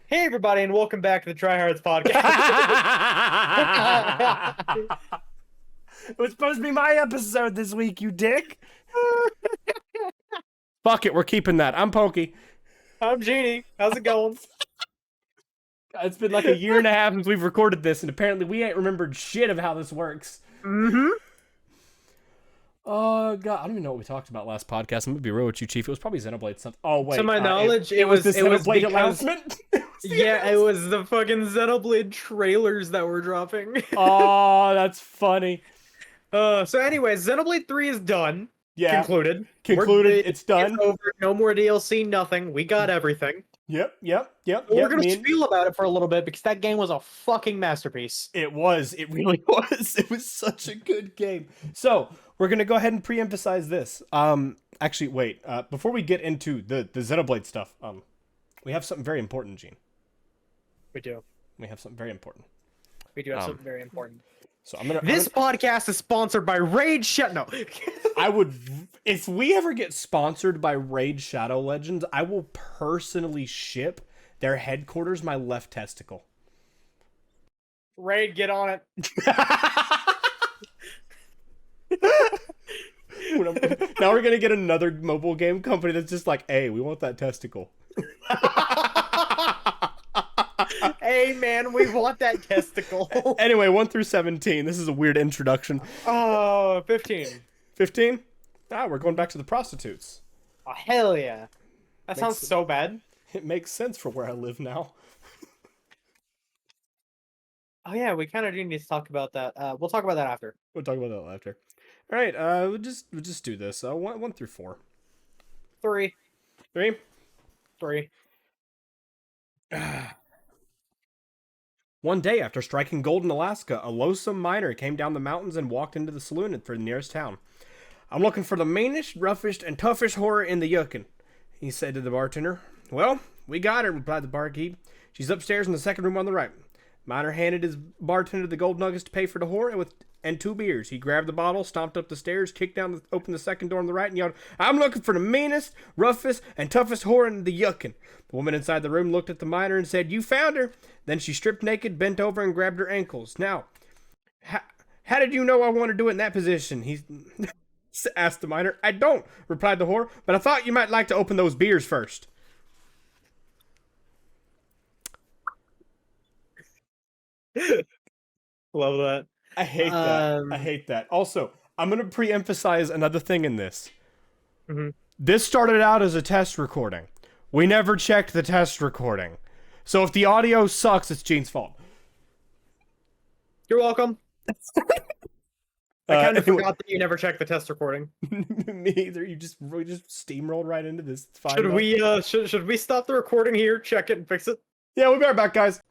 Hey everybody, and welcome back to the Tryhards podcast. It was supposed to be my episode this week, you dick. Fuck it, we're keeping that. I'm Poky. I'm Jeany. How's it going? It's been like a year and a half since we've recorded this, and apparently we ain't remembered shit of how this works. Mm-hmm. Oh, God. I don't even know what we talked about last podcast. I'm going to be real with you, Chief. It was probably Xenoblade stuff. Oh, wait. To my knowledge, it was the Xenoblade because, announcement? yeah, it was the fucking Xenoblade trailers that were dropping. Oh, that's funny. So anyways, Xenoblade 3 is done. Yeah. Concluded. It's done. It's over. No more DLC, nothing. We got everything. Yep. We're gonna spiel about it for a little bit because that game was a fucking masterpiece. It was. It really was. It was such a good game. So, we're going to go ahead and pre-emphasize this. Actually, wait. Before we get into the Xenoblade stuff, we have something very important, Gene. We do. We have something very important. We do have something very important. So I'm gonna. This podcast is sponsored by Raid Shadow. No. I would, if we ever get sponsored by Raid Shadow Legends, I will personally ship their headquarters my left testicle. Raid, get on it. Now we're gonna get another mobile game company that's just like, hey, we want that testicle. Hey man, we want that testicle. Anyway, 1 through 17. This is a weird introduction. Oh, 15. 15? Ah, we're going back to the prostitutes. Oh, hell yeah. That sounds so bad. It makes sense for where I live now. Oh yeah, we kind of do need to talk about that. We'll talk about that after. We'll talk about that after. All right, we'll just do this. 1 through 4. 3. 3? 3. One day after striking gold in Alaska, a loathsome miner came down the mountains and walked into the saloon for the nearest town. I'm looking for the meanest, roughest, and toughest whore in the Yukon, he said to the bartender. Well, we got her, replied the barkeep. She's upstairs in the second room on the right. Miner handed his bartender the gold nuggets to pay for the whore and 2 beers. He grabbed the bottle, stomped up the stairs, opened the second door on the right, and yelled, I'm looking for the meanest, roughest, and toughest whore in the Yukon. The woman inside the room looked at the miner and said, You found her. Then she stripped naked, bent over, and grabbed her ankles. Now, how did you know I want to do it in that position? He asked the miner. I don't, replied the whore, but I thought you might like to open those beers first. Love that. I hate that. I hate that. Also, I'm going to pre-emphasize another thing in this. Mm-hmm. This started out as a test recording. We never checked the test recording. So if the audio sucks, it's Gene's fault. You're welcome. I kind of forgot that you never checked the test recording. Me either. We just steamrolled right into this. It's fine. Should we stop the recording here, check it, and fix it? Yeah, we'll be right back, guys.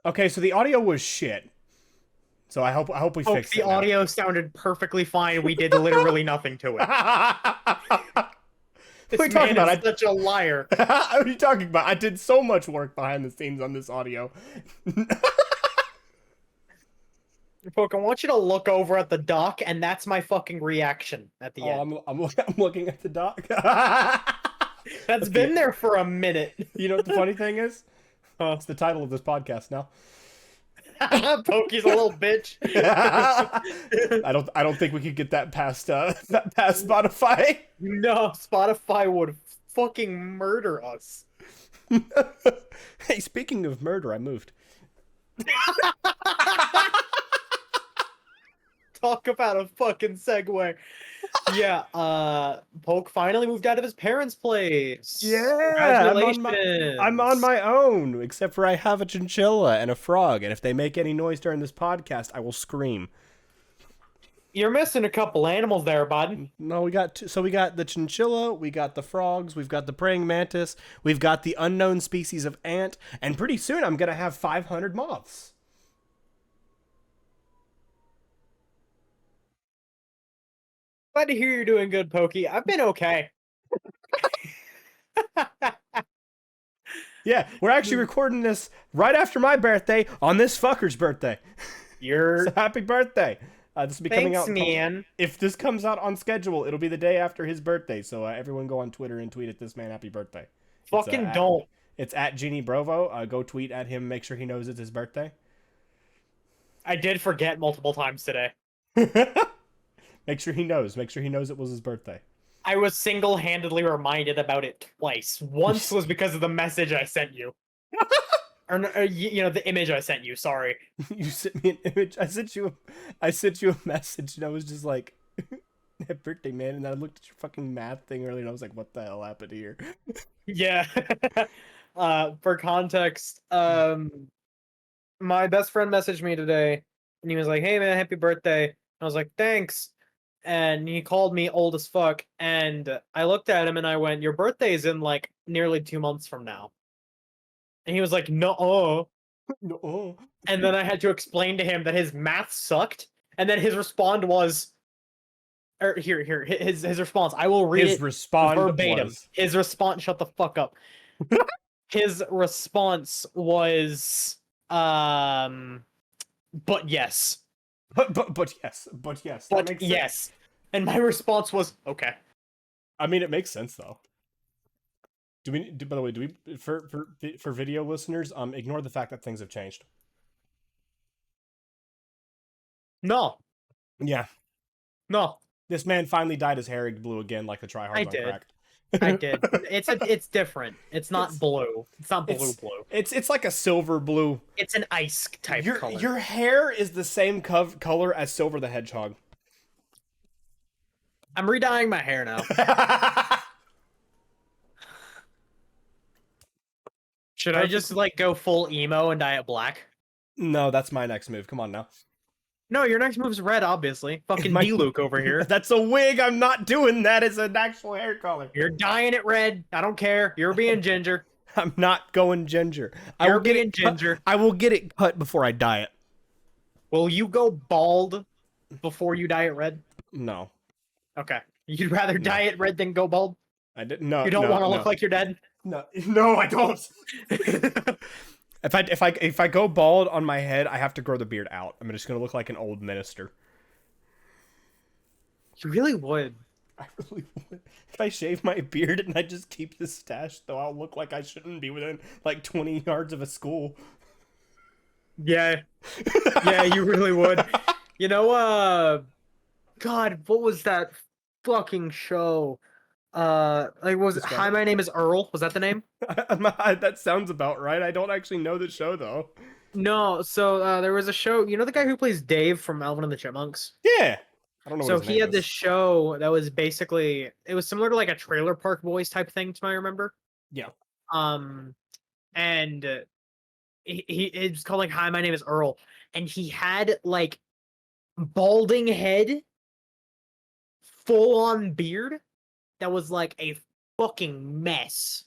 Okay, so the audio was shit. So I hope we fixed it. The audio sounded perfectly fine. We did literally nothing to it. What are you talking about? I'm such a liar. What are you talking about? I did so much work behind the scenes on this audio. Poke, I want you to look over at the dock, and that's my fucking reaction at the end. I'm looking at the dock. That's been there for a minute. You know what the funny thing is? It's the title of this podcast now. Poky's a little bitch. I don't think we could get that past Spotify. No, Spotify would fucking murder us. Hey, speaking of murder, I moved. Talk about a fucking segue. Yeah, Poke finally moved out of his parents' place. Yeah, congratulations. I'm on my own, except for I have a chinchilla and a frog, and if they make any noise during this podcast, I will scream. You're missing a couple animals there, bud. No, we got the chinchilla, we got the frogs, we've got the praying mantis, we've got the unknown species of ant, and pretty soon I'm gonna have 500 moths. Glad to hear you're doing good, Pokey. I've been okay. Yeah, we're actually recording this right after my birthday on this fucker's birthday. So happy birthday. This will be coming out. Man. If this comes out on schedule, it'll be the day after his birthday. So everyone go on Twitter and tweet at this man happy birthday. Fucking don't. It's at Jeany Brovo. Go tweet at him. Make sure he knows it's his birthday. I did forget multiple times today. Make sure he knows. Make sure he knows it was his birthday. I was single-handedly reminded about it twice. Once was because of the message I sent you. Or you know, the image I sent you, sorry. You sent me an image. I sent you a message, and I was just like, happy birthday, man. And then I looked at your fucking math thing earlier, and I was like, what the hell happened here? Yeah. For context, my best friend messaged me today, and he was like, hey man, happy birthday. And I was like, thanks. And he called me old as fuck, and I looked at him and I went, your birthday is in like nearly 2 months from now. And he was like, no. No. And then I had to explain to him that his math sucked, and then his response was, or here, his response. I will read His it response verbatim. was, His response. Shut the fuck up. His response was, but yes, but yes, that makes sense. yes. And my response was, okay. I mean, it makes sense though. By the way, do we for video listeners, ignore the fact that things have changed. No, Yeah. no, This man finally dyed his hair blue again, like the tryhards I on did. crack. I did. It's different. It's not blue. It's not blue. It's like a silver blue. It's an ice type color. Your hair is the same color as Silver the Hedgehog. I'm redying my hair now. Should I just like go full emo and dye it black? No, that's my next move. Come on now. No, your next move's red, obviously. Fucking D-Luke over here. That's a wig. I'm not doing that. It's an actual hair color. You're dyeing it red. I don't care. You're being ginger. I'm not going ginger. You're being ginger. I will get it cut before I dye it. Will you go bald before you dye it red? No. Okay. You'd rather dye it red than go bald? I didn't. No. You don't want to look like you're dead? No, I don't. If I go bald on my head, I have to grow the beard out. I'm just gonna look like an old minister. You really would. I really would. If I shave my beard and I just keep the stash, though, I'll look like I shouldn't be within like 20 yards of a school. Yeah. Yeah, you really would. You know, God, what was that fucking show? Like, was it Hi, My Name is Earl? Was that the name? That sounds about right. I don't actually know the show, though. No, so there was a show. You know the guy who plays Dave from Alvin and the Chipmunks? Yeah. I don't know. So he had this show that was basically, it was similar to like a Trailer Park Boys type thing, to my remember. Yeah. And it's called like Hi, My Name is Earl, and he had like balding head, full on beard that was like a fucking mess.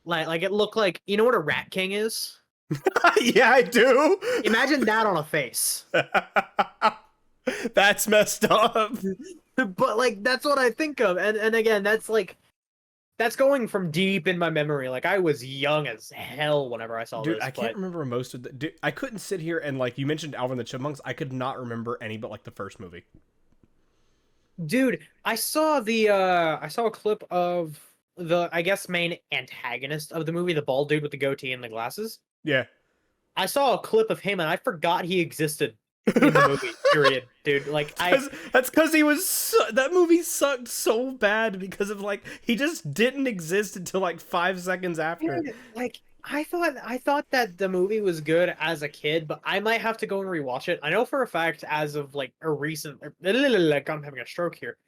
like it looked like, you know what a Rat King is? Yeah, I do. Imagine that on a face. That's messed up. But like that's what I think of. And again, that's going from deep in my memory. Like I was young as hell whenever I saw this. Dude, I can't remember most of the. Dude, I couldn't sit here and like you mentioned Alvin and the Chipmunks. I could not remember any but like the first movie. Dude, I saw a clip of the, I guess, main antagonist of the movie, the bald dude with the goatee and the glasses. Yeah. I saw a clip of him and I forgot he existed in the movie, period, dude. Like that's because he was that movie sucked so bad because of like he just didn't exist until like 5 seconds after. Dude, like I thought that the movie was good as a kid, but I might have to go and rewatch it. I know for a fact as of like a recent, like I'm having a stroke here.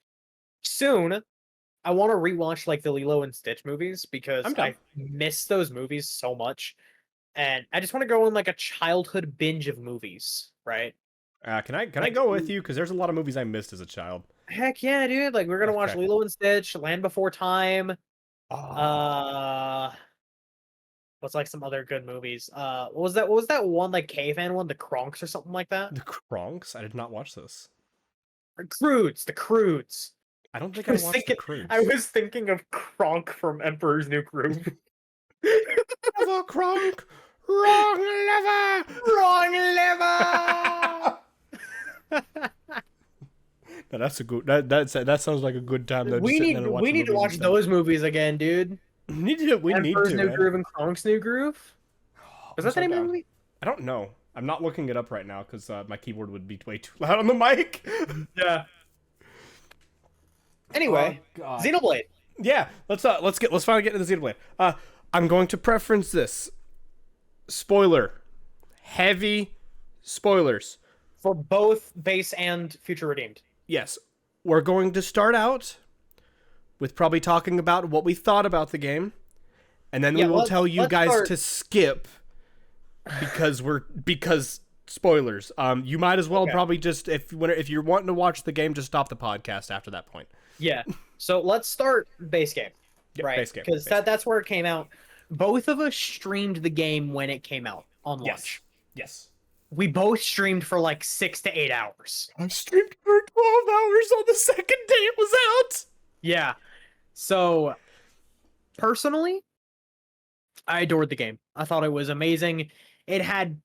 Soon, I want to rewatch like the Lilo and Stitch movies because I miss those movies so much, and I just want to go on like a childhood binge of movies, right? Can I go with you? Because there's a lot of movies I missed as a child. Heck yeah, dude! Like we're gonna watch Lilo and Stitch, Land Before Time. What's like some other good movies? What was that one like caveman one, the Kronks or something like that? The Kronks? I did not watch this. Or Croods, the Croods. I don't think I watched the Croods. I was thinking of Kronk from Emperor's New Groove. Never Kronk, wrong lever, wrong lever. No, that's a good. That sounds like a good time. Though, we need to watch those movies again, dude. We need Emperor's to, New man. Groove and Kronk's New Groove. Is I'm that the so name of the down. movie? I don't know. I'm not looking it up right now because my keyboard would be way too loud on the mic. Yeah. Oh Anyway, God. Xenoblade Yeah. Let's finally get into the Xenoblade. I'm going to preference this. Spoiler. Heavy spoilers. for both base and future redeemed. Yes. We're going to start out with probably talking about what we thought about the game, and then we will tell you let's guys start. to skip because spoilers. You might as well Okay. probably just if you're wanting to watch the game, just stop the podcast after that point. Yeah. So let's start base game, Yeah, right? base game, Because base game. that's where it came out. Both of us streamed the game when it came out on launch. Yes. We both streamed for like 6 to 8 hours. I streamed for 12 hours on the second day it was out. Yeah. So personally, I adored the game. I thought it was amazing. It had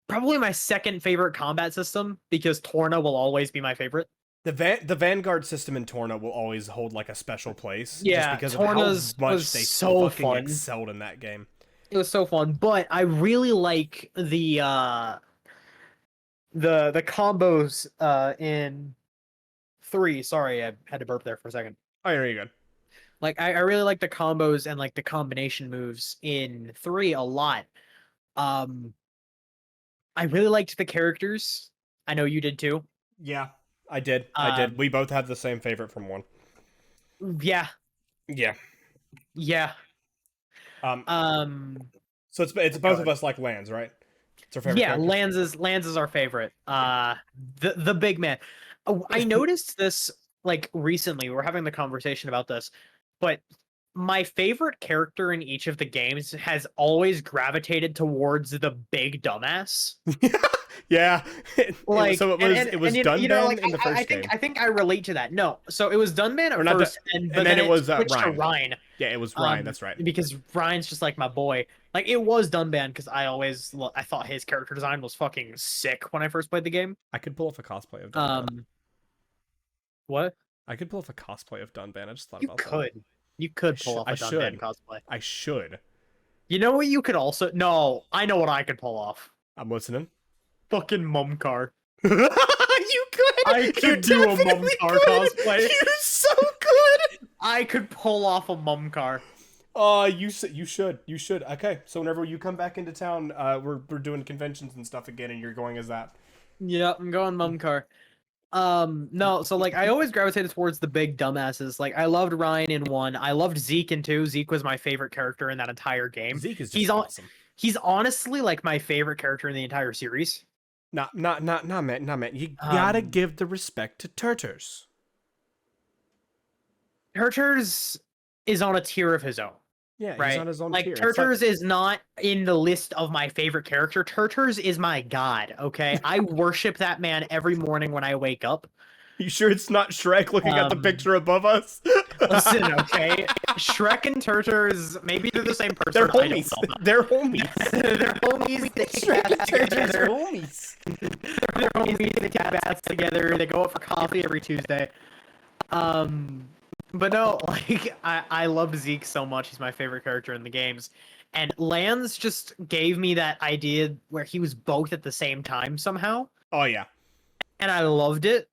probably my second favorite combat system because Torna will always be my favorite. The Vanguard system in Torna will always hold like a special place. Yeah, just because Torna's of how much was they so fucking fun. excelled in that game. It was so fun, but I really like the combos in 3. Sorry, I had to burp there for a second. Oh, yeah, you're good. Like I really like the combos and like the combination moves in 3 a lot. I really liked the characters. I know you did too. Yeah, I did. I did. We both had the same favorite from 1. Yeah. Yeah. Yeah. So it's both of us like Lands, right? It's our favorite. Yeah, character? Lands is our favorite. The big man. Oh, I noticed this like recently. We were having the conversation about this, but my favorite character in each of the games has always gravitated towards the big dumbass. Yeah. Like, so it was Dunban like, in the first game. I think I relate to that. No, so it was Dunban at Or not first, but then it was switched to Ryan. Ryan. Yeah, it was Ryan. That's right. Because Ryan's just like my boy. Like it was Dunban because I thought his character design was fucking sick when I first played the game. I could pull off a cosplay of Dunban. What? I could pull off a cosplay of Dunban. I just thought You about could. that. You could pull off a I Dunban should. cosplay. I should. You know what you could also... No, I know what I could pull off. I'm listening. Fucking Mumcar. You could. I could do a Mumcar cosplay. You're so good. I could pull off a Mumcar. You should. You should. Okay, so whenever you come back into town, we're doing conventions and stuff again, and you're going as that. Yeah, I'm going Mumcar. No, so like I always gravitated towards the big dumbasses. Like I loved Ryan in 1. I loved Zeke in 2. Zeke was my favorite character in that entire game. Zeke is just awesome. He's honestly like my favorite character in the entire series. Not man. You gotta give the respect to Turters. Turters is on a tier of his own. Yeah, right? He's on his own like tier. Turters is not in the list of my favorite character. Turters is my god, okay? I worship that man every morning when I wake up. You sure it's not Shrek looking at the picture above us? Listen, okay? Shrek and Turters, maybe they're the same person. They're homies. They're homies. They're homies. They take Shrek and baths Turters together. are homies. They're homies. They take baths together. They go out for coffee every Tuesday. But no, like I love Zeke so much. He's my favorite character in the games. And Lands just gave me that idea where he was both at the same time somehow. Oh yeah. And I loved it.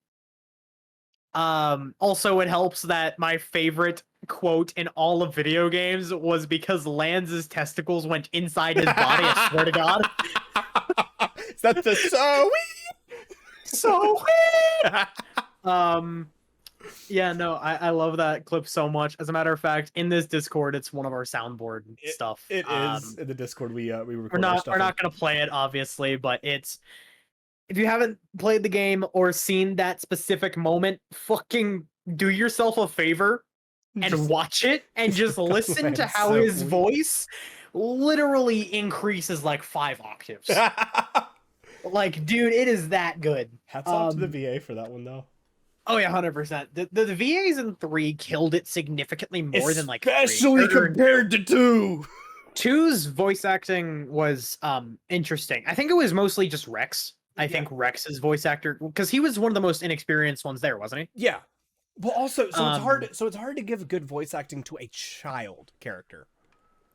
Also it helps that my favorite quote in all of video games was because Lands' testicles went inside his body, I swear to God. Is that the So yeah, no, I love that clip so much. As a matter of fact, in this Discord, it's one of our soundboard stuff. It is in the Discord. We record. We're not gonna play it, obviously, but it's if you haven't played the game or seen that specific moment, fucking do yourself a favor and watch it and just listen to how his voice literally increases like 5 octaves. Like, dude, it is that good. Hats off to the VA for that one, though. Oh yeah, 100%. The VAs in 3 killed it significantly more than like 3. Especially compared to 2. 2's voice acting was interesting. I think it was mostly just Rex. I think Rex's voice actor, because he was one of the most inexperienced ones there, wasn't he? Yeah. Well, also, so it's hard to give good voice acting to a child character.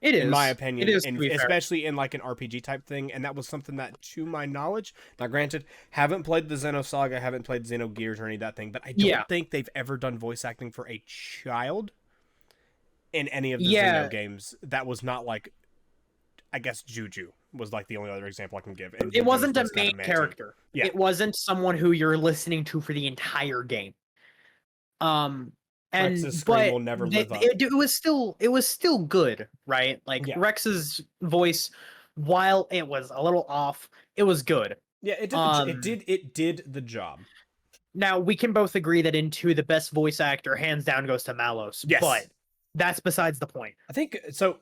It in my is. It opinion, is, to and be fair. especially in like an RPG type thing. And that was something that, to my knowledge, now granted, haven't played the Xenosaga, haven't played Xenogears or any of that thing, but I Yeah. don't think they've ever done voice acting for a child in any of the Xeno Yeah. games. That was not like, I guess Juju was like the only other example I can give, and It Juju's wasn't a was kind main of manty. character. Yeah, It wasn't someone who you're listening to for the entire game. Um, Rex's and scream but will never live up. it was still good, right? Like Yeah, Rex's voice, while it was a little off, it was good. yeah, it did Um, it did the job. Now we can both agree that into the best voice actor, hands down, goes to Malos, but Yes, that's besides the point. I think so.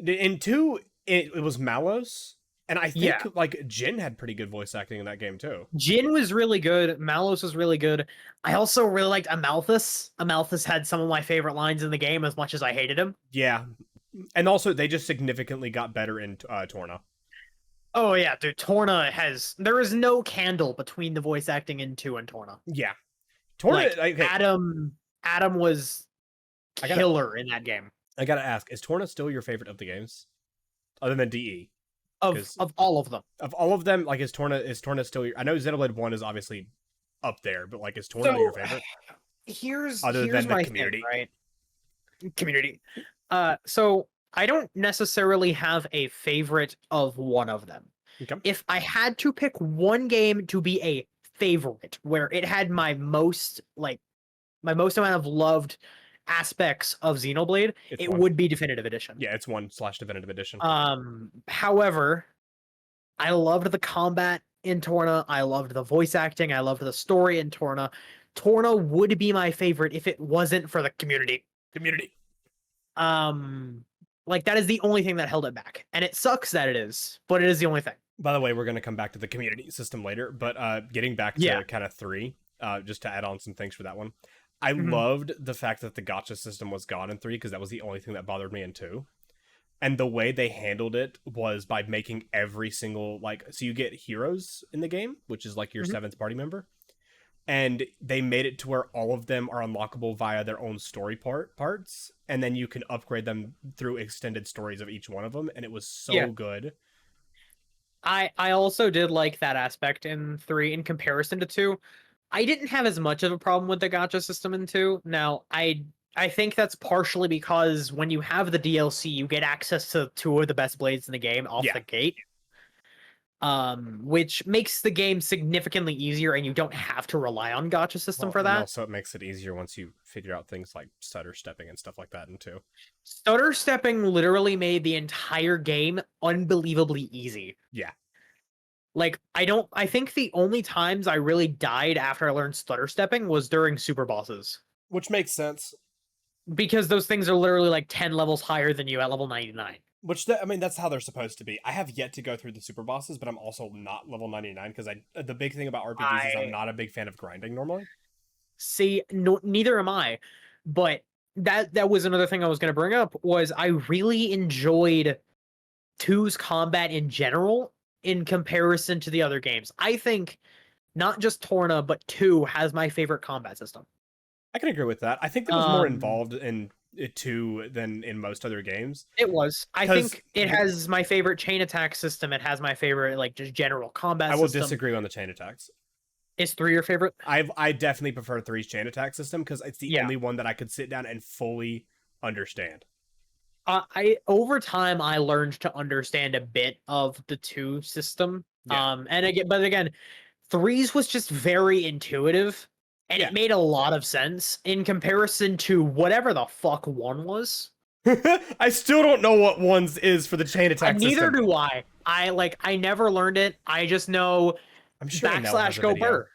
In two, it was Malos, and I think Yeah. like Jin had pretty good voice acting in that game too. Jin was really good. Malos was really good. I also really liked Amalthus. Amalthus had some of my favorite lines in the game, as much as I hated him. Yeah, and also they just significantly got better in Torna. Oh yeah, dude. Torna has there is no candle between the voice acting in 2 and Torna. Yeah, Torna. Like Okay, Adam was I gotta killer in that game. I gotta ask: is Torna still your favorite of the games, other than DE? Of all of them. Of all of them, like is Torna still your? I know Xenoblade 1 is obviously up there, but like is Torna So your favorite other here's than the my community? thing, right? Community. So I don't necessarily have a favorite of one of them. Okay. If I had to pick one game to be a favorite, where it had my most amount of loved aspects of Xenoblade, It's it one. would be Definitive Edition. Yeah, it's 1/Definitive Edition. However, I loved the combat in Torna. I loved the voice acting. I loved the story in Torna. Torna would be my favorite if it wasn't for the community. Like that is the only thing that held it back, and it sucks that it is, but it is the only thing. By the way, we're gonna come back to the community system later, but getting back Yeah. to kind of 3, just to add on some things for that one. I Mhm. loved the fact that the gotcha system was gone in 3 because that was the only thing that bothered me in 2. And the way they handled it was by making every single so you get heroes in the game, which is like your Mhm. 7th party member, and they made it to where all of them are unlockable via their own story parts, and then you can upgrade them through extended stories of each one of them, and it was so Yeah. good. I also did like that aspect in 3 in comparison to 2. I didn't have as much of a problem with the gacha system in 2. Now, I think that's partially because when you have the DLC, you get access to 2 of the best blades in the game off Yeah. the gate. Which makes the game significantly easier, and you don't have to rely on gacha system for And that. also, it makes it easier once you figure out things like stutter stepping and stuff like that in 2. Stutter stepping literally made the entire game unbelievably easy. Yeah. Like, I think the only times I really died after I learned stutter stepping was during super bosses. Which makes sense. Because those things are literally like 10 levels higher than you at level 99. I mean, that's how they're supposed to be. I have yet to go through the super bosses, but I'm also not level 99 because the big thing about RPGs is I'm not a big fan of grinding normally. See, no, neither am I. But that was another thing I was going to bring up was I really enjoyed 2's combat in general in comparison to the other games. I think not just Torna, but 2 has my favorite combat system. I can agree with that. I think it was more involved in it 2 than in most other games. It was. I think it has my favorite chain attack system. It has my favorite, like, just general combat system. I will disagree on the chain attacks. Is 3 your favorite? I definitely prefer 3's chain attack system because it's the only one that I could sit down and fully understand. Over time I learned to understand a bit of the 2 system. Yeah. And again, 3's was just very intuitive. And it made a lot of sense in comparison to whatever the fuck 1 was. I still don't know what 1's is for the chain attack system. Neither do I. I never learned it. I just know I'm sure /go burr.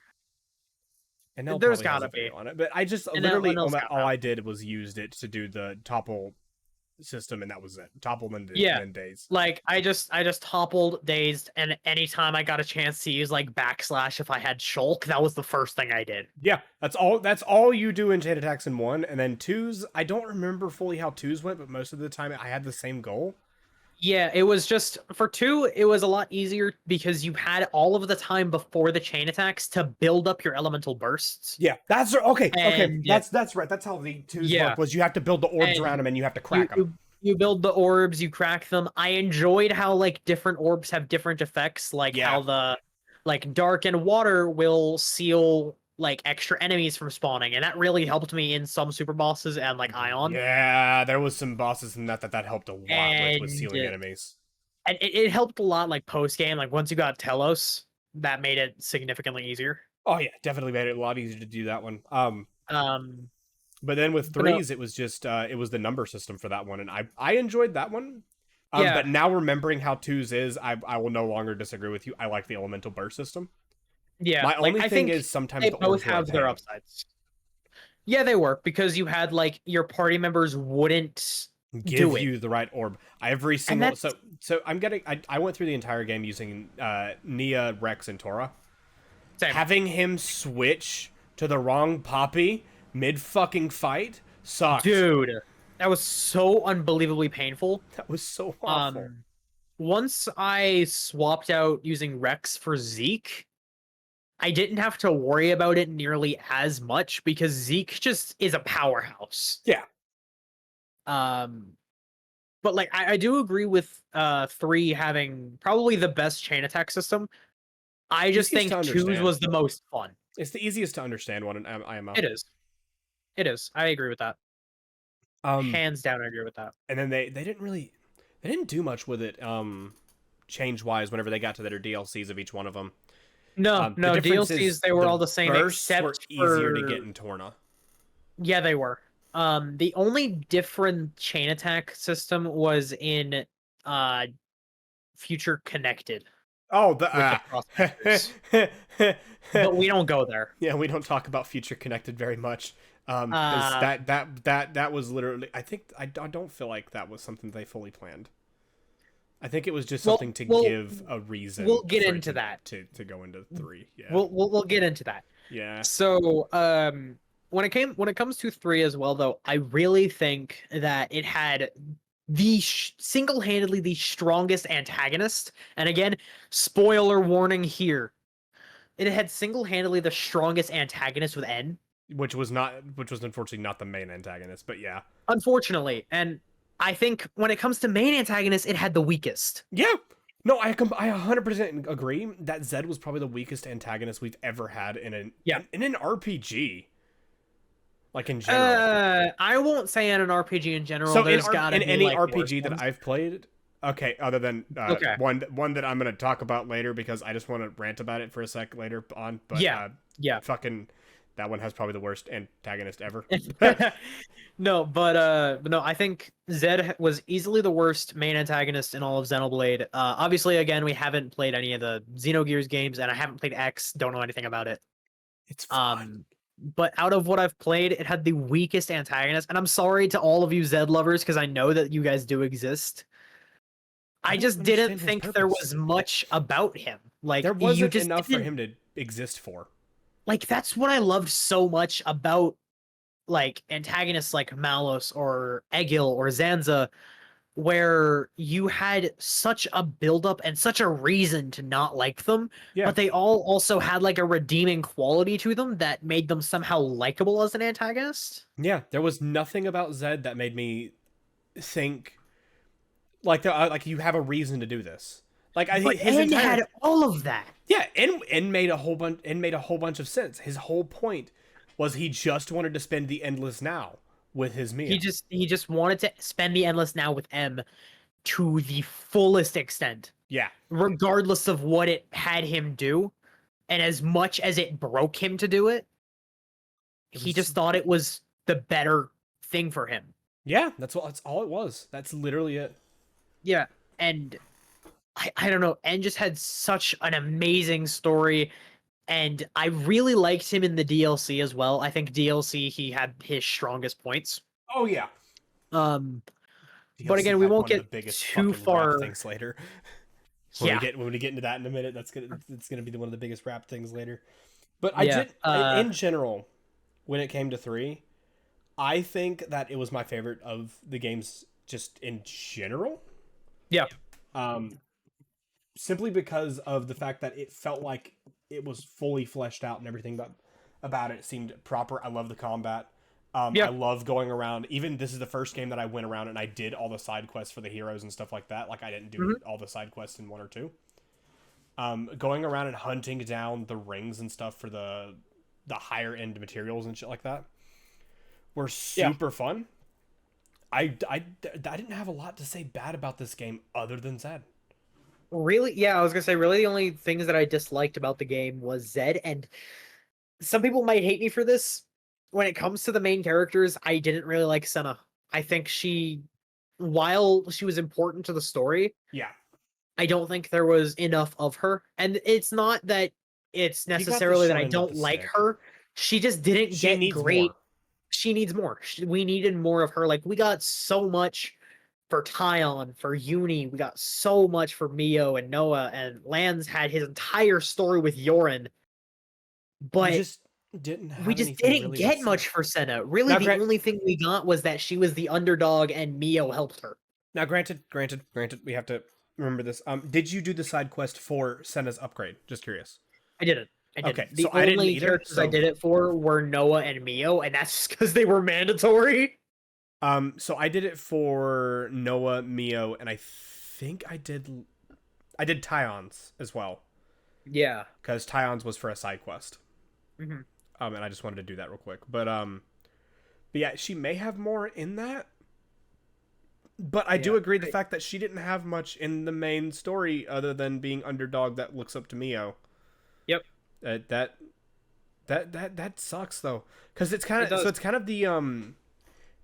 And there's gotta be on it, but I just literally all I did was used it to do the topple system, and that was it. Topple and daze. Like I just toppled, dazed, and anytime I got a chance to use like / if I had shulk, that was the first thing I did. Yeah, that's all you do in chain attacks in 1, and then 2's. I don't remember fully how 2's went, but most of the time I had the same goal. Yeah, it was just for 2, it was a lot easier because you had all of the time before the chain attacks to build up your elemental bursts. Yeah, that's okay. Okay, that's right. That's how the 2's work. Was you have to build the orbs around them and you have to crack them. You build the orbs, you crack them. I enjoyed how like different orbs have different effects, like Yeah. how the like dark and water will seal like extra enemies from spawning, and that really helped me in some super bosses and like Ion. Yeah, there was some bosses in that helped a lot with And sealing enemies. and it helped a lot like post game. Like once you got Telos, that made it significantly easier. Oh yeah, definitely made it a lot easier to do that one. Um, But then with but no, threes, it was just it was the number system for that one, and I enjoyed that one. yeah, But now remembering how twos is, I will no longer disagree with you. I like the elemental burst system. yeah. My Like only I thing think is sometimes they the both orbs were a have their pain. upsides. Yeah, they were because you had like your party members wouldn't Give do it. you the right orb. Every And single that's I'm getting I went through the entire game using Nia, Rex, and Tora. same. Having him switch to the wrong Poppy mid fucking fight sucked. Dude, that was so unbelievably painful. That was so awful. Um, Once I swapped out using Rex for Zeke, I didn't have to worry about it nearly as much because Zeke just is a powerhouse. Yeah. Um, but like I do agree with 3 having probably the best chain attack system. I just Easiest to think 2's understand. was the most fun. It's the easiest to understand one in IMO. It is. It is. I agree with that. Um, Hands down, I agree with that. and then they didn't do much with it change wise whenever they got to their DLCs of each one of them. No, The no, difference DLCs is they were the all the same bursts were except easier to get for in Torna. yeah, they were. The only different chain attack system was in uh Future Connected Oh, with the crossbowers. But we don't go there. yeah, we don't talk about Future Connected very much. Because Uh that was literally. I don't feel like that was something they fully planned. I think it was just well something to we'll give a reason we'll get for it into that. to go into three. Yeah, We'll get into that. yeah. So, when it comes to 3 as well though, I really think that it had the single-handedly the strongest antagonist. And again, spoiler warning here. It had single-handedly the strongest antagonist with N. Which was unfortunately not the main antagonist, but yeah, Unfortunately, and I think when it comes to main antagonist, it had the weakest. yeah. No, I 100% agree that Zed was probably the weakest antagonist we've ever had Yeah. in an RPG, like in general. I won't say in an RPG in general. So There's got to in be any like worse RPG that ones. I've played, okay, other than Okay. one that I'm gonna talk about later because I just want to rant about it for a sec later on, but Yeah. Yeah. fucking that one has probably the worst antagonist ever. No, but no, I think Zed was easily the worst main antagonist in all of Xenoblade. Obviously, again, we haven't played any of the Xenogears games, and I haven't played X. Don't know anything about it. It's fun. But out of what I've played, it had the weakest antagonist. And I'm sorry to all of you Zed lovers because I know that you guys do exist. I don't just didn't understand his think there purpose. was much about him. Like There you wasn't just enough for didn't him to exist for. like that's what I loved so much about like antagonists like Malos or Egil or Zanza, where you had such a buildup and such a reason to not like them, Yeah, but they all also had like a redeeming quality to them that made them somehow likable as an antagonist. yeah. There was nothing about Zed that made me think like you have a reason to do this. Like But his N entire had all of that. yeah, and made a whole bunch of sense. His whole point was he just wanted to spend the endless now with his Mia. He just wanted to spend the endless now with M to the fullest extent, Yeah, regardless of what it had him do, and as much as it broke him to do it, it he was just thought it was the better thing for him. yeah. That's all it was. That's literally it. Yeah, and I don't know, and just had such an amazing story, and I really liked him in the DLC as well. I think DLC he had his strongest points. Oh yeah. Um, but DLC again, we had won't one of get the biggest too fucking rap far. things later. Yeah, When we get into that in a minute, it's gonna be one of the biggest rap things later. But yeah. in general, when it came to three, I think that it was my favorite of the games just in general. Yeah. Um, Simply because of the fact that it felt like it was fully fleshed out and everything about it seemed proper. I love the combat. I Yeah. love going around. Even this is the first game that I went around and I did all the side quests for the heroes and stuff like that. Like I didn't do Hmm. all the side quests in 1 or 2. Going around and hunting down the rings and stuff for the higher end materials and shit like that were Yeah. super fun. I didn't have a lot to say bad about this game other than Zed. Really, yeah, I was gonna say, really, the only things that I disliked about the game was Zed, and some people might hate me for this. When it comes to the main characters, I didn't really like Senna. I think while she was important to the story, Yeah, I don't think there was enough of her. And it's not that it's you got the necessarily that I shine, not don't the like stick. her. She just didn't She get needs great. more. She needs more. We needed more of her. Like, we got so much for Tyon, for Uni. We got so much for Mio and Noah, and Lance had his entire story with Yorin, You but just didn't we have just anything didn't really with get Senna. much for Senna. Really, Now, the only thing we got was that she was the underdog and Mio helped her. granted, we have to remember this. Did you do the side quest for Senna's upgrade? Just curious. I didn't. I Okay, didn't. so The I didn't only either. characters I did it for were Noah and Mio, and that's just because they were mandatory. So I did it for Noah, Mio, and I think I did Tyon's as well Yeah. because Tyon's was for a side quest. Hmm. And I just wanted to do that real quick, but yeah, she may have more in that. But I do Yeah. agree the fact that she didn't have much in the main story other than being underdog that looks up to Mio. Yep. That sucks though, because it's kind It of so does. it's kind of the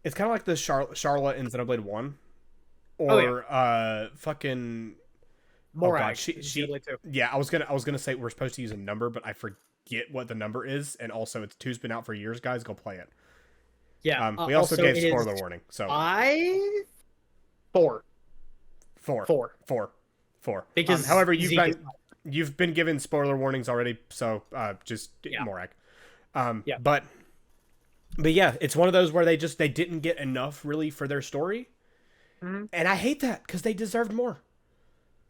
it's kind of like the Charlotte in Xenoblade 1, Oh yeah. or fucking oh god, Morag in Xenoblade 2. yeah, I was gonna say we're supposed to use a number, but I forget what the number is, and also it's 2's been out for years, guys. Go play it. Yeah. We also Also, gave it is spoiler warning, so 5, 4, four, 4. four, four. Because However, Zeke is you've been given spoiler warnings already, so just yeah. Morag. Yeah. But yeah, it's one of those where they didn't get enough really for their story, Mhm. and I hate that because they deserved more.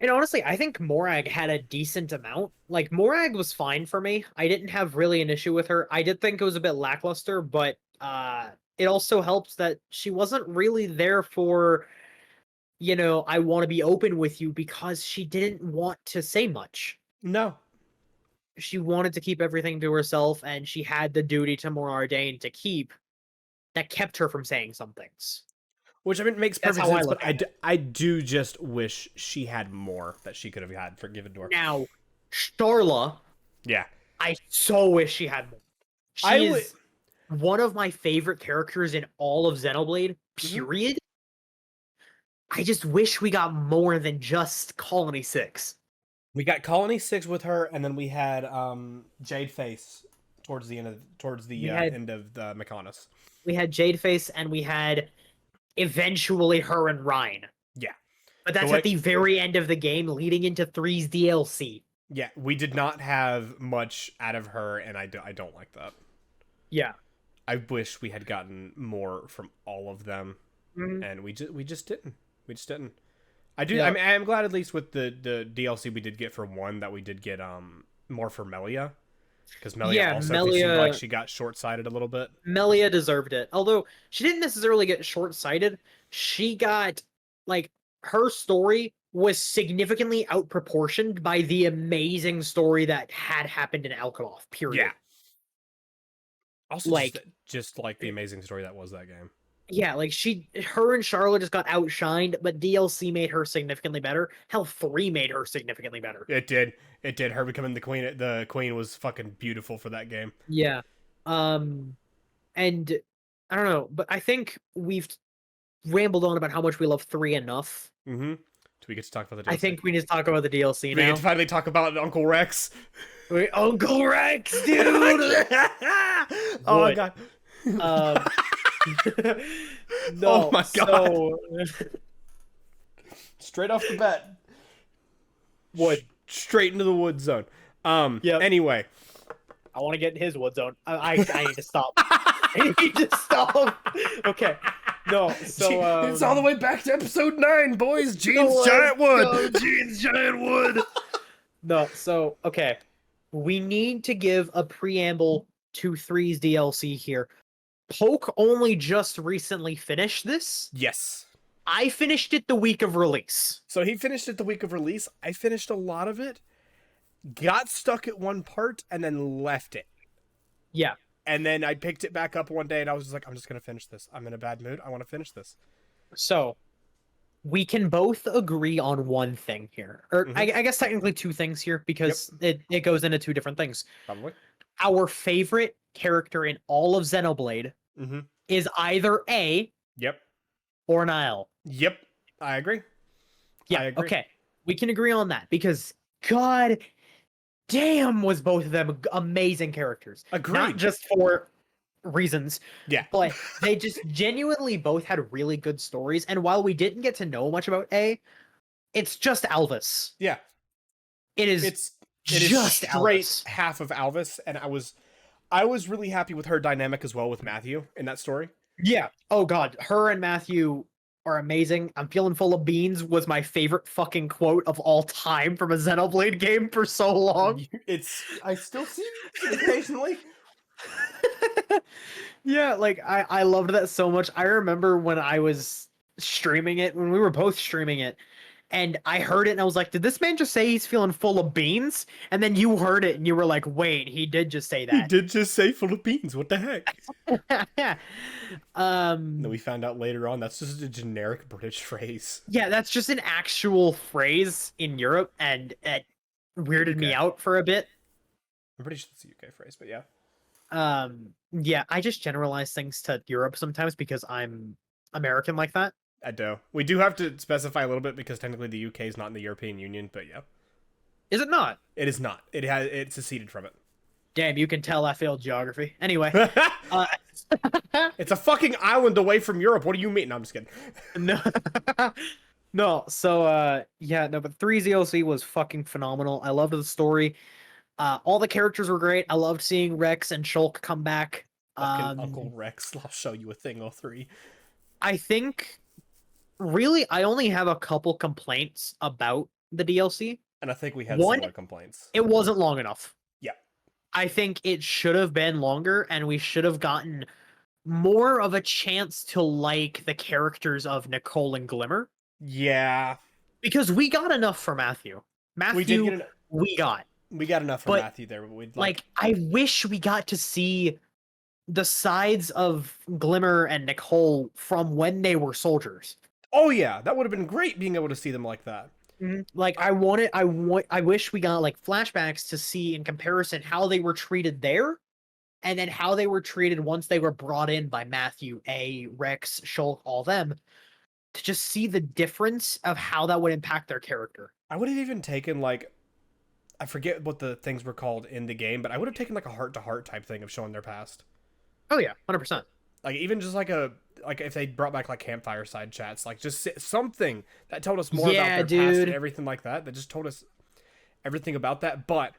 And honestly, I think Morag had a decent amount. Like, Morag was fine for me. I didn't have really an issue with her. I did think it was a bit lackluster, but it also helps that she wasn't really there for, I want to be open with you, because she didn't want to say much. No, She wanted to keep everything to herself, and she had the duty to Morardain to keep that kept her from saying some things. which I mean makes That's perfect how I sense, but look at it. I do just wish she had more that she could have had forgiven to her. Now, Starla, Yeah, I so wish she had more. I She would. is one of my favorite characters in all of Xenoblade, Mhm. period. I just wish we got more than just Colony 6. We got Colony 6 with her, and then we had Jade Face towards the We had end of the Mechonis. we had Jadeface, and we had eventually her and Rhine. Yeah. But that's But at the very end of the game, leading into 3's DLC. yeah, we did not have much out of her, and I don't like that. Yeah. I wish we had gotten more from all of them, Mhm. and we just didn't. We just didn't. I do. Yeah. I mean, I'm glad at least with the DLC we did get for 1 that we did get more for Melia, because Melia Yeah, also seemed like Melia she got short sighted a little bit. Melia deserved it. Although she didn't necessarily get short-sighted. She got, like, her story was significantly outproportioned by the amazing story that had happened in Alkaloth, period. Yeah. Also, Like, just like the amazing story that was that game. yeah, like, her and Charlotte just got outshined, but DLC made her significantly better. Hell, 3 made her significantly better. It did. It did. Her becoming the queen. The queen was fucking beautiful for that game. Yeah. And I don't know, but I think we've rambled on about how much we love 3 enough. Mm-hmm. Do we get to talk about the DLC? I think we need to talk about the DLC Do we now. get to finally talk about Uncle Rex. Wait, Uncle Rex, dude. Oh my Wood. god. No, Oh my god. so Straight off the bat. Wood. Straight into the wood zone. Yep. Anyway. I want to get in his wood zone. I need to stop. I need to stop. Okay. No, so it's all the way back to episode 9, boys. Jean's let's giant wood. go. Jean's giant wood. No, so okay. We need to give a preamble to 3's DLC here. Poke only just recently finished this. Yes. I finished it the week of release. So he finished it the week of release. I finished a lot of it, got stuck at one part, and then left it. Yeah. And then I picked it back up one day, and I was just like, I'm just going to finish this. I'm in a bad mood. I want to finish this. So we can both agree on one thing here. Or I guess technically two things here because it goes into two different things. Probably. Our favorite character in all of Xenoblade is either A or an L. Yep. I agree. Yeah, I agree. Okay. We can agree on that because god damn was both of them amazing characters. Agreed. Not just for reasons. Yeah. But they just genuinely both had really good stories. And while we didn't get to know much about A, it's just Alvis. Yeah. It is just straight Alvis. half of Alvis, and I was really happy with her dynamic as well with Matthew in that story. Yeah. Oh god, her and Matthew are amazing. I'm feeling full of beans was my favorite fucking quote of all time from a Xenoblade game for so long. I still see it occasionally. Yeah, like I loved that so much. I remember when I was streaming it, when we were both streaming it, and I heard it and I was like, did this man just say he's feeling full of beans? And then you heard it and you were like, wait, he did just say He that. did just say full of beans. What the heck? Then we found out later on that's just a generic British phrase. Yeah, that's just an actual phrase in Europe, and it weirded me out for a bit. I'm pretty sure it's a UK phrase, but yeah. Yeah, I just generalize things to Europe sometimes because I'm American like that. I do. We do have to specify a little bit because technically the UK is not in the European Union, but yeah. Is it not? It is not. It seceded from it. Damn, you can tell I failed geography. Anyway. It's a fucking island away from Europe. What do you mean? No, I'm just kidding. No. No, so yeah, no, but 3's DLC was fucking phenomenal. I loved the story. All the characters were great. I loved seeing Rex and Shulk come back. Fucking Uncle Rex. I'll show you a thing, 03. I think really I only have a couple complaints about the DLC. And I think we had similar complaints. It wasn't long enough. Yeah. I think it should have been longer and we should have gotten more of a chance to like the characters of Nicole and Glimmer. Yeah. Because we got enough for Matthew. We got enough for Matthew there, but we'd like I wish we got to see the sides of Glimmer and Nicole from when they were soldiers. Oh yeah, that would have been great being able to see them like that. Like I wish we got like flashbacks to see in comparison how they were treated there and then how they were treated once they were brought in by Matthew, A, Rex, Shulk, all them, to just see the difference of how that would impact their character. I would have even taken like, I forget what the things were called in the game, but I would have taken like a heart-to-heart type thing of showing their past. Oh yeah, 100%. Like even just like if they brought back like campfire side chats, like just something that told us more about their past and everything like that. That just told us everything about that. But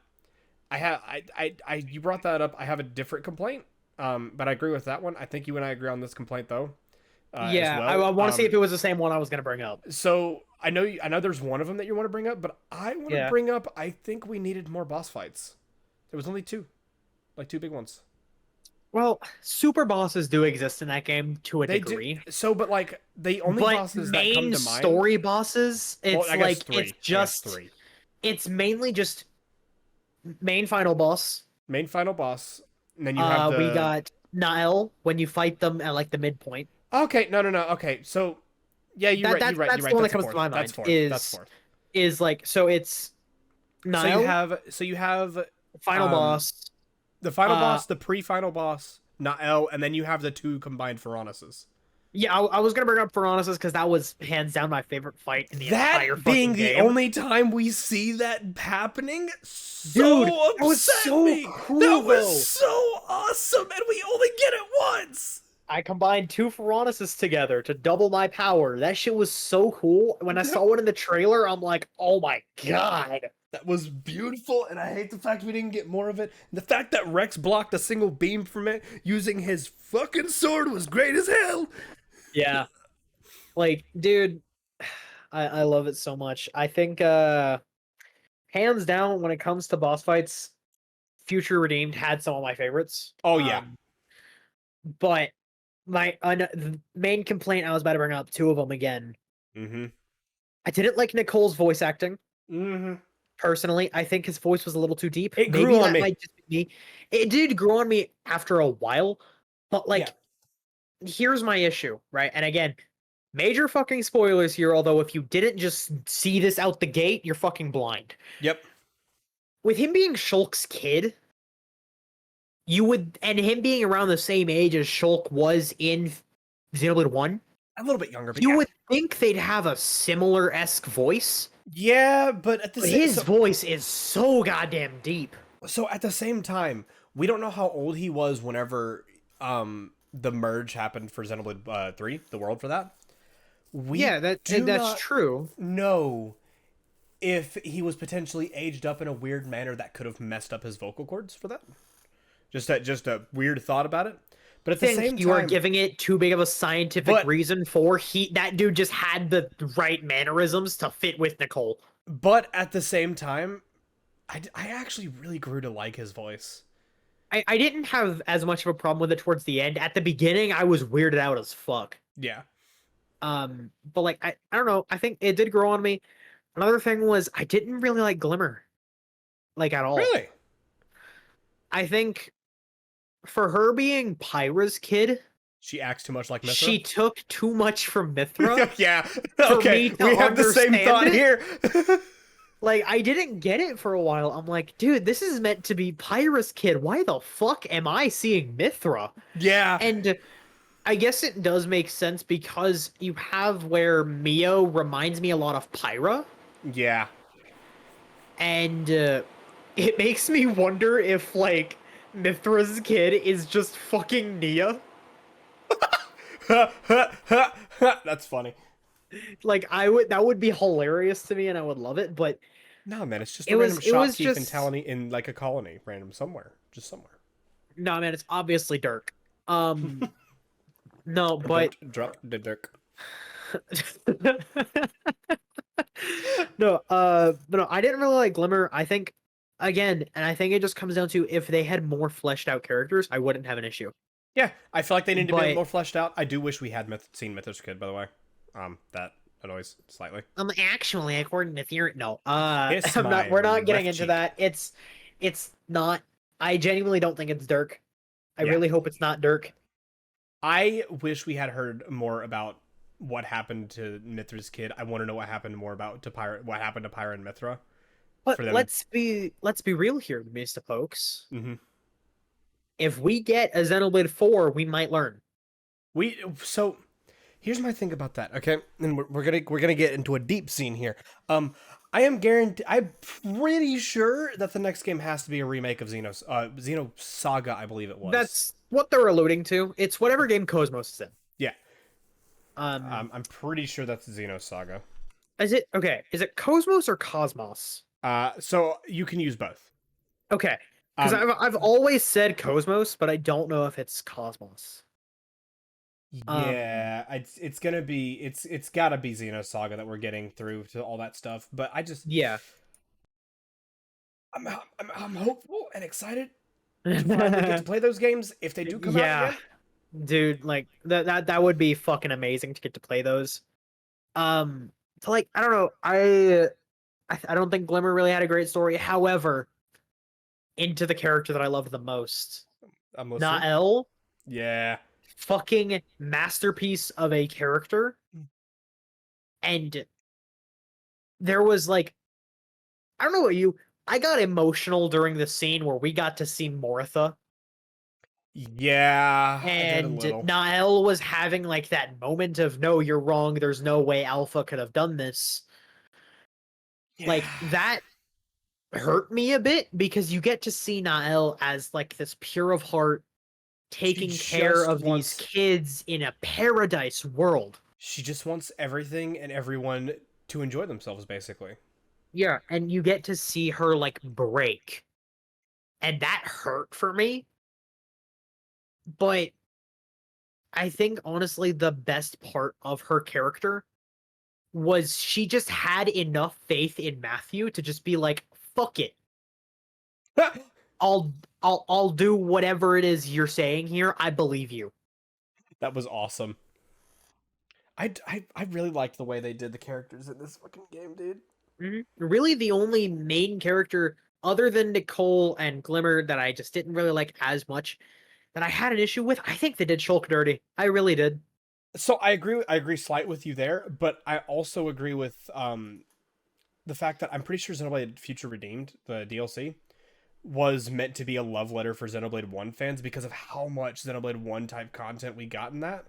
you brought that up. I have a different complaint. But I agree with that one. I think you and I agree on this complaint though. Yeah, well. I want to see if it was the same one I was going to bring up. So I know there's one of them that you want to bring up, but I want to bring up. I think we needed more boss fights. There was only two big ones. Well, super bosses do exist in that game to a degree. So, but like the only bosses that come to mind, story bosses, it's like three. It's just three. It's mainly just main final boss. Main final boss, and then you have we got Nile when you fight them at like the midpoint. Okay, no. Okay, so yeah, you're right. That's the one that comes to my mind. That's fourth. Is like so it's Nile. So you have final boss. The final boss, the pre-final boss, Nael, and then you have the two combined Feronises. Yeah, I was gonna bring up Feronises because that was hands down my favorite fight in the entire fucking game. That being the only time we see that happening, dude, that was so cool. That was so awesome, and we only get it once. I combined two Feronises together to double my power. That shit was so cool. When I saw it in the trailer, I'm like, oh my god. That was beautiful, and I hate the fact we didn't get more of it. And the fact that Rex blocked a single beam from it using his fucking sword was great as hell. Yeah. Like, dude, I love it so much. I think, hands down, when it comes to boss fights, Future Redeemed had some of my favorites. Oh, yeah. But the main complaint I was about to bring up, two of them again. Mm-hmm. I didn't like Nicole's voice acting. Mm-hmm. Personally, I think his voice was a little too deep. It grew Maybe on that me. might just be me. It did grow on me after a while, but Yeah. like, here's my issue, right? And again, major fucking spoilers here, although if you didn't just see this out the gate, you're fucking blind. Yep. With him being Shulk's kid, and him being around the same age as Shulk was in Xenoblade 1, A little bit younger, but you yeah. would think they'd have a similar-esque voice, Yeah, but at the but same his voice is so goddamn deep. so at the same time, we don't know how old he was whenever the merge happened for Xenoblade 3, the world for that. We Yeah, do that's not true. know if he was potentially aged up in a weird manner that could have messed up his vocal cords for that. Just a weird thought about it. But at the Think same you are time, giving it too big of a scientific But- reason for that dude just had the right mannerisms to fit with Nicole. but at the same time, I actually really grew to like his voice. I didn't have as much of a problem with it towards the end. At the beginning, I was weirded out as fuck. Yeah. But like I don't know, I think it did grow on me. Another thing was I didn't really like Glimmer, like at all. Really? I think for her being Pyra's kid, She acts too much like Mithra. she took too much from Mithra. Yeah. For Okay, me to we have the same understand thought it? here. Like, I didn't get it for a while. I'm like, dude, this is meant to be Pyra's kid. Why the fuck am I seeing Mithra? Yeah. And I guess it does make sense because you have where Mio reminds me a lot of Pyra, Yeah. and it makes me wonder if, like, Mithra's kid is just fucking Nia. That's funny. Like, that would be hilarious to me, and I would love it, but No, man, it's just It a was- random it was shopkeep in just- Talony in like a colony, random somewhere, just somewhere. no, man, it's obviously Dirk. No, but Drop the Dirk. no, but no, I didn't really like Glimmer. I think, again, and I think it just comes down to if they had more fleshed out characters, I wouldn't have an issue. Yeah, I feel like they need to be But- more fleshed out. I do wish we had seen Mythos Kid, by the way. That annoys slightly. Actually, according to theory, no. Kiss I'm not. my We're not getting left into cheek. that. It's not. I genuinely don't think it's Dirk. I Yeah. really hope it's not Dirk. I wish we had heard more about what happened to Mithra's kid. I want to know what happened more about what happened to Pyra and Mithra. But For them. let's be real here, Mr. Pokes. Mm-hmm. If we get a Xenoblade 4, we might learn. So here's my thing about that, okay? And we're gonna get into a deep scene here. I'm pretty sure that the next game has to be a remake of Xeno Saga, I believe it was. That's what they're alluding to. It's whatever game Cosmos is in. Yeah. I'm pretty sure that's Xeno Saga. Is it okay? Is it Cosmos or Cosmos? So you can use both. Okay, because I've always said Cosmos, but I don't know if it's Cosmos. Yeah, it's gotta be Xeno Saga that we're getting through to all that stuff. But Yeah. I'm hopeful and excited to finally get to play those games if they do come out Yeah, again. dude, like that would be fucking amazing to get to play those. So like I don't know, I don't think Glimmer really had a great story. However, into the character that I loved the most, I'm listening. Nael, Yeah. fucking masterpiece of a character. And there was like, I don't know what I got emotional during the scene where we got to see Mortha. Yeah. And I did a little. Nael was having like that moment of, no, you're wrong. There's no way Alpha could have done this. Like Yeah. that hurt me a bit because you get to see Nael as like this pure of heart, taking care just of wants- these kids in a paradise world. She just wants everything and everyone to enjoy themselves, basically. Yeah, and you get to see her like break. And that hurt for me. But I think honestly the best part of her character was she just had enough faith in Matthew to just be like, fuck it. I'll do whatever it is you're saying here. I believe you. That was awesome. I really liked the way they did the characters in this fucking game, dude. Really, the only main character other than Nicole and Glimmer that I just didn't really like as much that I had an issue with, I think they did Shulk dirty. I really did. So I agree slight with you there, but I also agree with the fact that I'm pretty sure Xenoblade Future Redeemed, the DLC, was meant to be a love letter for Xenoblade 1 fans because of how much Xenoblade 1 type content we got in that.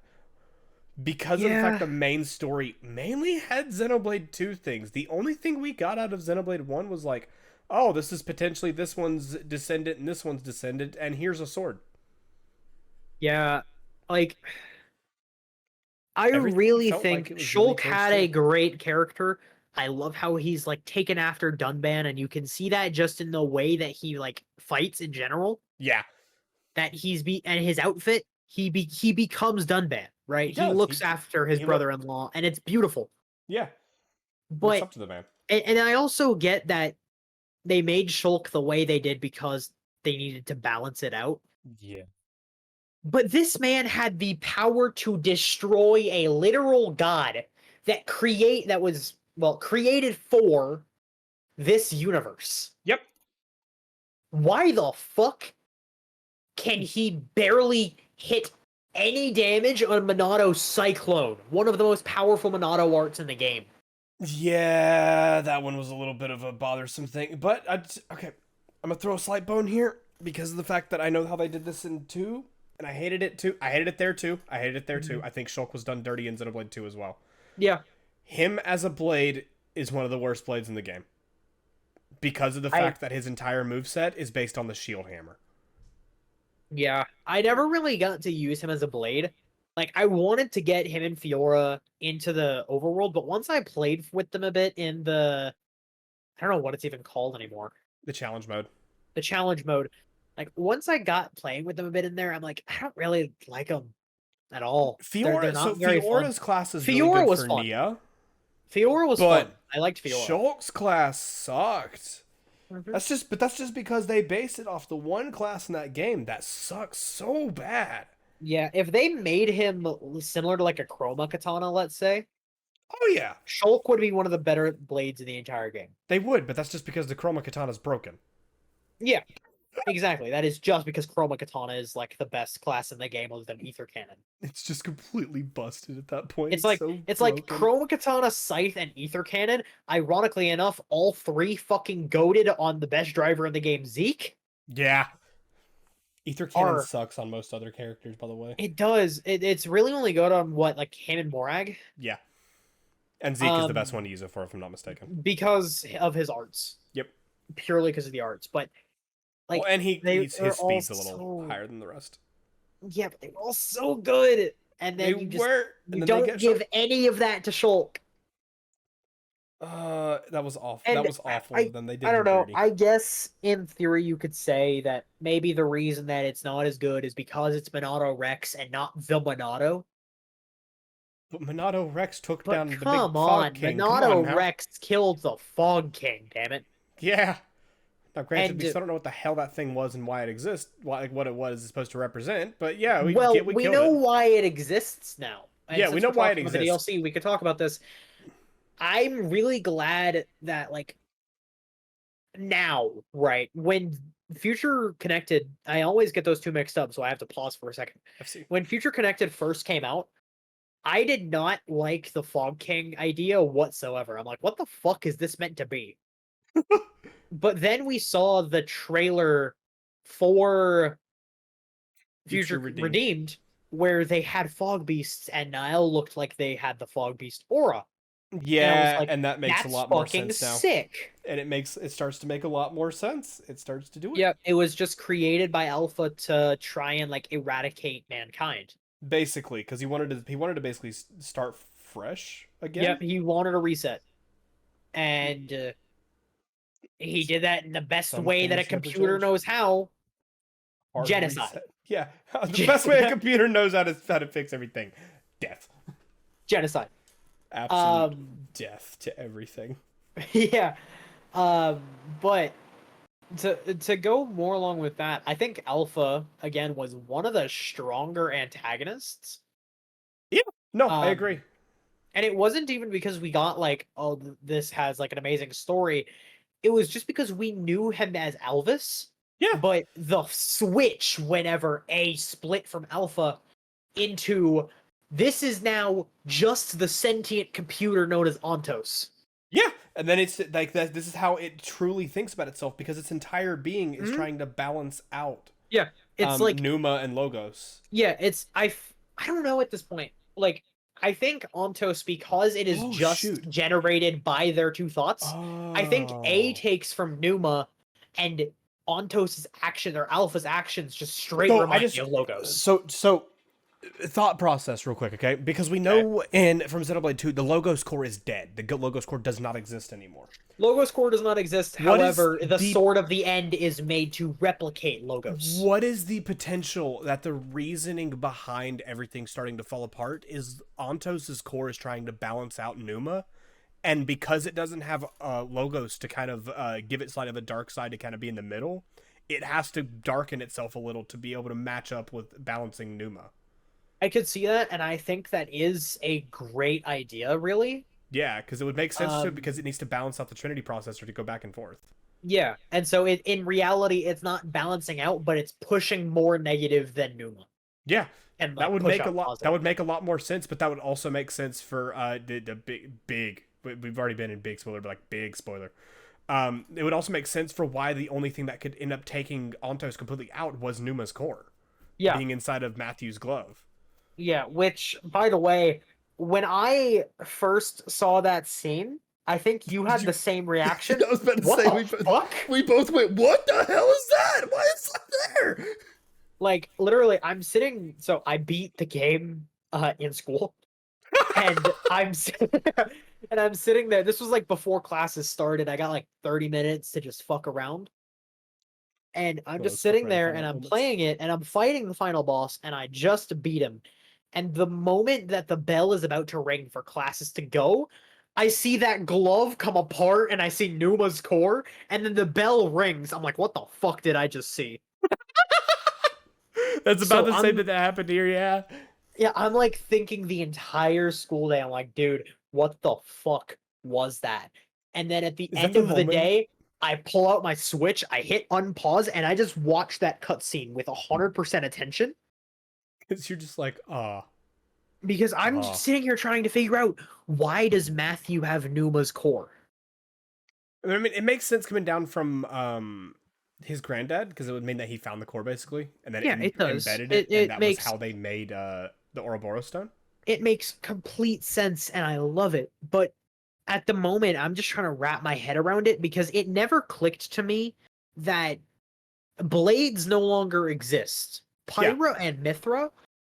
Because of the fact Yeah. the main story mainly had Xenoblade 2 things. The only thing we got out of Xenoblade 1 was like, oh, this is potentially this one's descendant and this one's descendant, and here's a sword. Yeah. Like, I Everything really felt like think it was really Shulk close had a to. great character. I love how he's like taken after Dunban, and you can see that just in the way that he like fights in general. Yeah, That and his outfit, he becomes Dunban, right? he He does. looks after his He look brother-in-law, and it's beautiful. yeah, looks But up to the man. and I also get that they made Shulk the way they did because they needed to balance it out. Yeah. But this man had the power to destroy a literal god that was created for this universe. Yep. Why the fuck can he barely hit any damage on Monado Cyclone, one of the most powerful Monado arts in the game? Yeah, that one was a little bit of a bothersome thing, but okay. I'm gonna throw a slight bone here because of the fact that I know how they did this in 2, and I hated it too. I hated it there too. I hated it there too. I think Shulk was done dirty in Xenoblade 2 as well. Yeah, Him as a blade is one of the worst blades in the game because of the I fact that his entire moveset is based on the shield hammer. yeah, I never really got to use him as a blade. Like I wanted to get him and Fiora into the overworld, but once I played with them a bit in the I don't know what it's even called anymore. The challenge mode. The challenge mode. Like once I got playing with them a bit in there, I'm like, I don't really like them at all. They're Fiora, so not very fun. Fiora's class is really Fiora good was for fun. Nia, Fiora was fun. but I liked Fiora. Shulk's class sucked. Mhm. That's just because they based it off the one class in that game that sucks so bad. Yeah, if they made him similar to like a Chroma Katana, let's say, Oh yeah, Shulk would be one of the better blades in the entire game. they would, but that's just because the Chroma Katana's broken. Yeah, exactly. That is just because Chroma Katana is like the best class in the game other than Ether Cannon. It's just completely busted at that point. It's like So it's like broken. Chroma Katana, Scythe, and Ether Cannon. Ironically enough, all three fucking goaded on the best driver in the game, Zeke. Yeah. Ether Cannon Are sucks on most other characters, by the way. it does it's really only good on what like him and Morag. Yeah. And Zeke is the best one to use it for, if I'm not mistaken. Because of his arts. Yep. Purely because of the arts, but like Well, and his they're all speed's a little higher than the rest. yeah, but they were all so good, and then They you just were, you and then don't they get give Shulk. any of that to Shulk. That was awful. And That was awful. Then they did I him don't know. dirty. I guess in theory you could say that maybe the reason that it's not as good is because it's Monado Rex and not the Monado. But Monado Rex took But down the big come Fog on, King. Come on Monado now. Rex killed the Fog King, damn it. Yeah. Now, granted, And we still don't know what the hell that thing was and why it exists, like what it was supposed to represent. But yeah, we well, we we killed know it. why it exists now. And Yeah, we since know we're why it talking about the exists. DLC, we could talk about this. I'm really glad that like now, right, when Future Connected, I always get those two mixed up, so I have to pause for a second. FC. When Future Connected first came out, I did not like the Fog King idea whatsoever. I'm like, what the fuck is this meant to be? But then we saw the trailer for Future Redeemed, where they had Fog Beasts, and Nile looked like they had the Fog Beast aura. And I was Yeah, like, and that makes a that's lot more fucking sense now. sick. And it starts to make a lot more sense. It starts to do it. Yeah, it was just created by Alpha to try and like eradicate mankind. Basically, because he wanted to basically start fresh again. Yep, he wanted a reset, and he did that in the best Some way that a things never computer change. knows how. Hard Genocide. reset. Yeah, the best way a computer knows how to fix everything. Death. Genocide. Absolute death to everything. Yeah. But to go more along with that, I think Alpha again was one of the stronger antagonists No, I Um, agree. and it wasn't even because we got like, oh, this has like an amazing story. It was just because we knew him as Elvis, Yeah, but the switch whenever A split from Alpha into this is now just the sentient computer known as Ontos. yeah, and then it's like that. This is how it truly thinks about itself because its entire being is Mhm. trying to balance out Yeah, it's like Numa and Logos. yeah, I don't know at this point. Like I think Ontos, because it is Oh just shoot! generated by their two thoughts, I think A Oh, takes from Numa and Ontos's action or Alpha's actions just straight so I remind me just of Logos. so thought process real quick, okay? Because we Okay. know in from Xenoblade 2, the Logos core is dead. The Logos core does not exist anymore. Logos core does not exist. What is However, the the sword of the end is made to replicate Logos. what is the potential that the reasoning behind everything starting to fall apart is Ontos's core is trying to balance out Numa, and because it doesn't have Logos to kind of give it side of a dark side to kind of be in the middle, it has to darken itself a little to be able to match up with balancing Numa. I could see that, and I think that is a great idea, really. Yeah, because it would make sense to because Um, it needs to balance out the Trinity processor to go back and forth. yeah, and so in reality, it's not balancing out, but it's pushing more negative than Numa, Yeah, and that like would push make a out lot. That positive. would make a lot more sense. But that would also make sense for the big. We've already been in big spoiler, but like big spoiler. It would also make sense for why the only thing that could end up taking Ontos completely out was Numa's core Yeah, being inside of Matthew's glove. yeah. Which, by the way, when I first saw that scene, I think you Did had you? the same I reaction. was about to What say the fuck? we both went. What the hell is that? Why is that there? Like literally, I'm sitting. So I beat the game in school, and and I'm sitting there. This was like before classes started. I got like 30 minutes to just fuck around. And I'm Well, just let's fuck sitting around and there find and out I'm moments. playing it and I'm fighting the final boss and I just beat him. And the moment that the bell is about to ring for classes to go, I see that glove come apart and I see Numa's core and then the bell rings. I'm like, what the fuck did I just see? That's about So the same that happened here. Yeah. I'm like thinking the entire school day. I'm like, dude, what the fuck was that? And then at the Is that end the of the moment? day, I pull out my Switch, I hit unpause, and I just watch that cutscene with 100% attention Because you're just like, because I'm just ah. sitting here trying to figure out why does Matthew have Numa's core? I mean, it makes sense coming down from his granddad because it would mean that he found the core basically, and then Yeah, it does. embedded it, It and it that was makes how they made the Ouroboros stone. it makes complete sense and I love it. But at the moment, I'm just trying to wrap my head around it because it never clicked to me that blades no longer exist. Yeah, Pyra and Mithra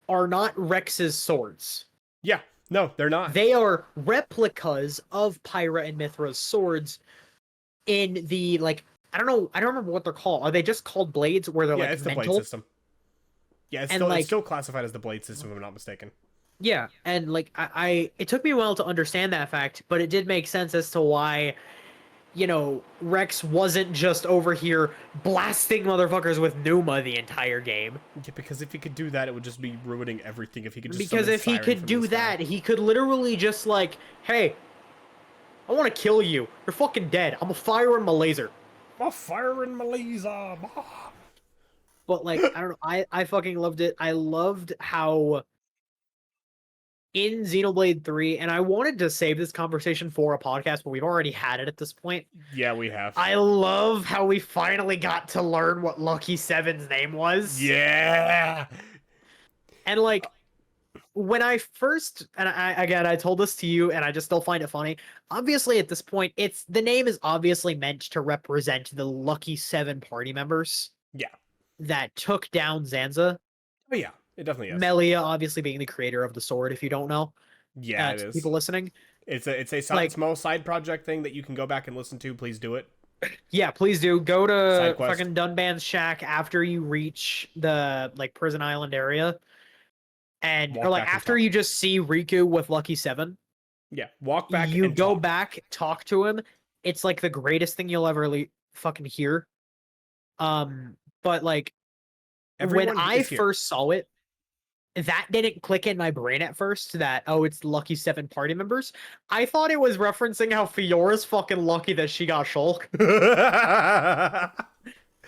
are not Rex's swords. yeah. No, they're not. They are replicas of Pyra and Mithra's swords in the like I don't remember what they're called. Are they just called blades where they're Yeah, like it's the blade mental? system. Yeah, And it's like still classified as the blade system if I'm not mistaken. yeah, and like I it took me a while to understand that fact, but it did make sense as to why Rex wasn't just over here blasting motherfuckers with Numa the entire game. Yeah, because if he could do that, it would just be ruining everything. If he could just Because summon if he Siren could from the do sky. that, he could literally just like, hey, I want to kill you. You're fucking dead. I'm gonna fire him my laser. My fire in my laser. But like, I don't know. I fucking loved it. I loved how in Xenoblade 3, and I wanted to save this conversation for a podcast, but we've already had it at this point. Yeah, we have. I love how we finally got to learn what Lucky Seven's name was. Yeah. And like when I first and I told this to you and I just still find it funny. Obviously at this point it's the name is obviously meant to represent the Lucky Seven party members Yeah. that took down Zanza. Oh yeah, it definitely is. Melia obviously being the creator of the sword if you don't know. Yeah, it To is. people listening. It's a Like small side project thing that you can go back and listen to. Please do it. yeah, please do go Side to quest. fucking Dunban's shack after you reach the like prison island area and or Walk like back and after talk. you just see Riku with Lucky Seven. Yeah, walk back You and go talk. back, talk to him. It's like the greatest thing you'll ever fucking hear. But like when Everyone I is here. first saw it, that didn't click in my brain at first that, oh, it's lucky 7 party members. I thought it was referencing how Fiora's fucking lucky that she got Shulk.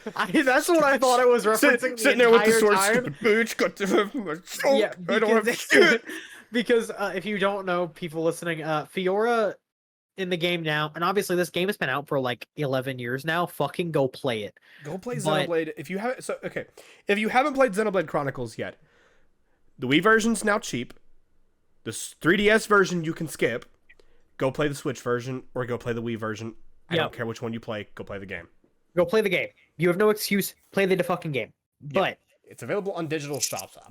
That's what I thought it was referencing Sitting the there with the entire sword, time. stupid bitch, got the Shulk. Yeah, I don't have because, shit. because if you don't know, people listening, Fiora in the game now, and obviously this game has been out for like 11 years now. Fucking go play it. Go play But Xenoblade if you haven't. So okay, if you haven't played Xenoblade Chronicles yet, the Wii version's now cheap. The 3DS version you can skip. Go play the Switch version or go play the Wii version. I don't care which one you play. Go play the game. Go play the game. You have no excuse. Play the fucking game. But it's available on digital shops. I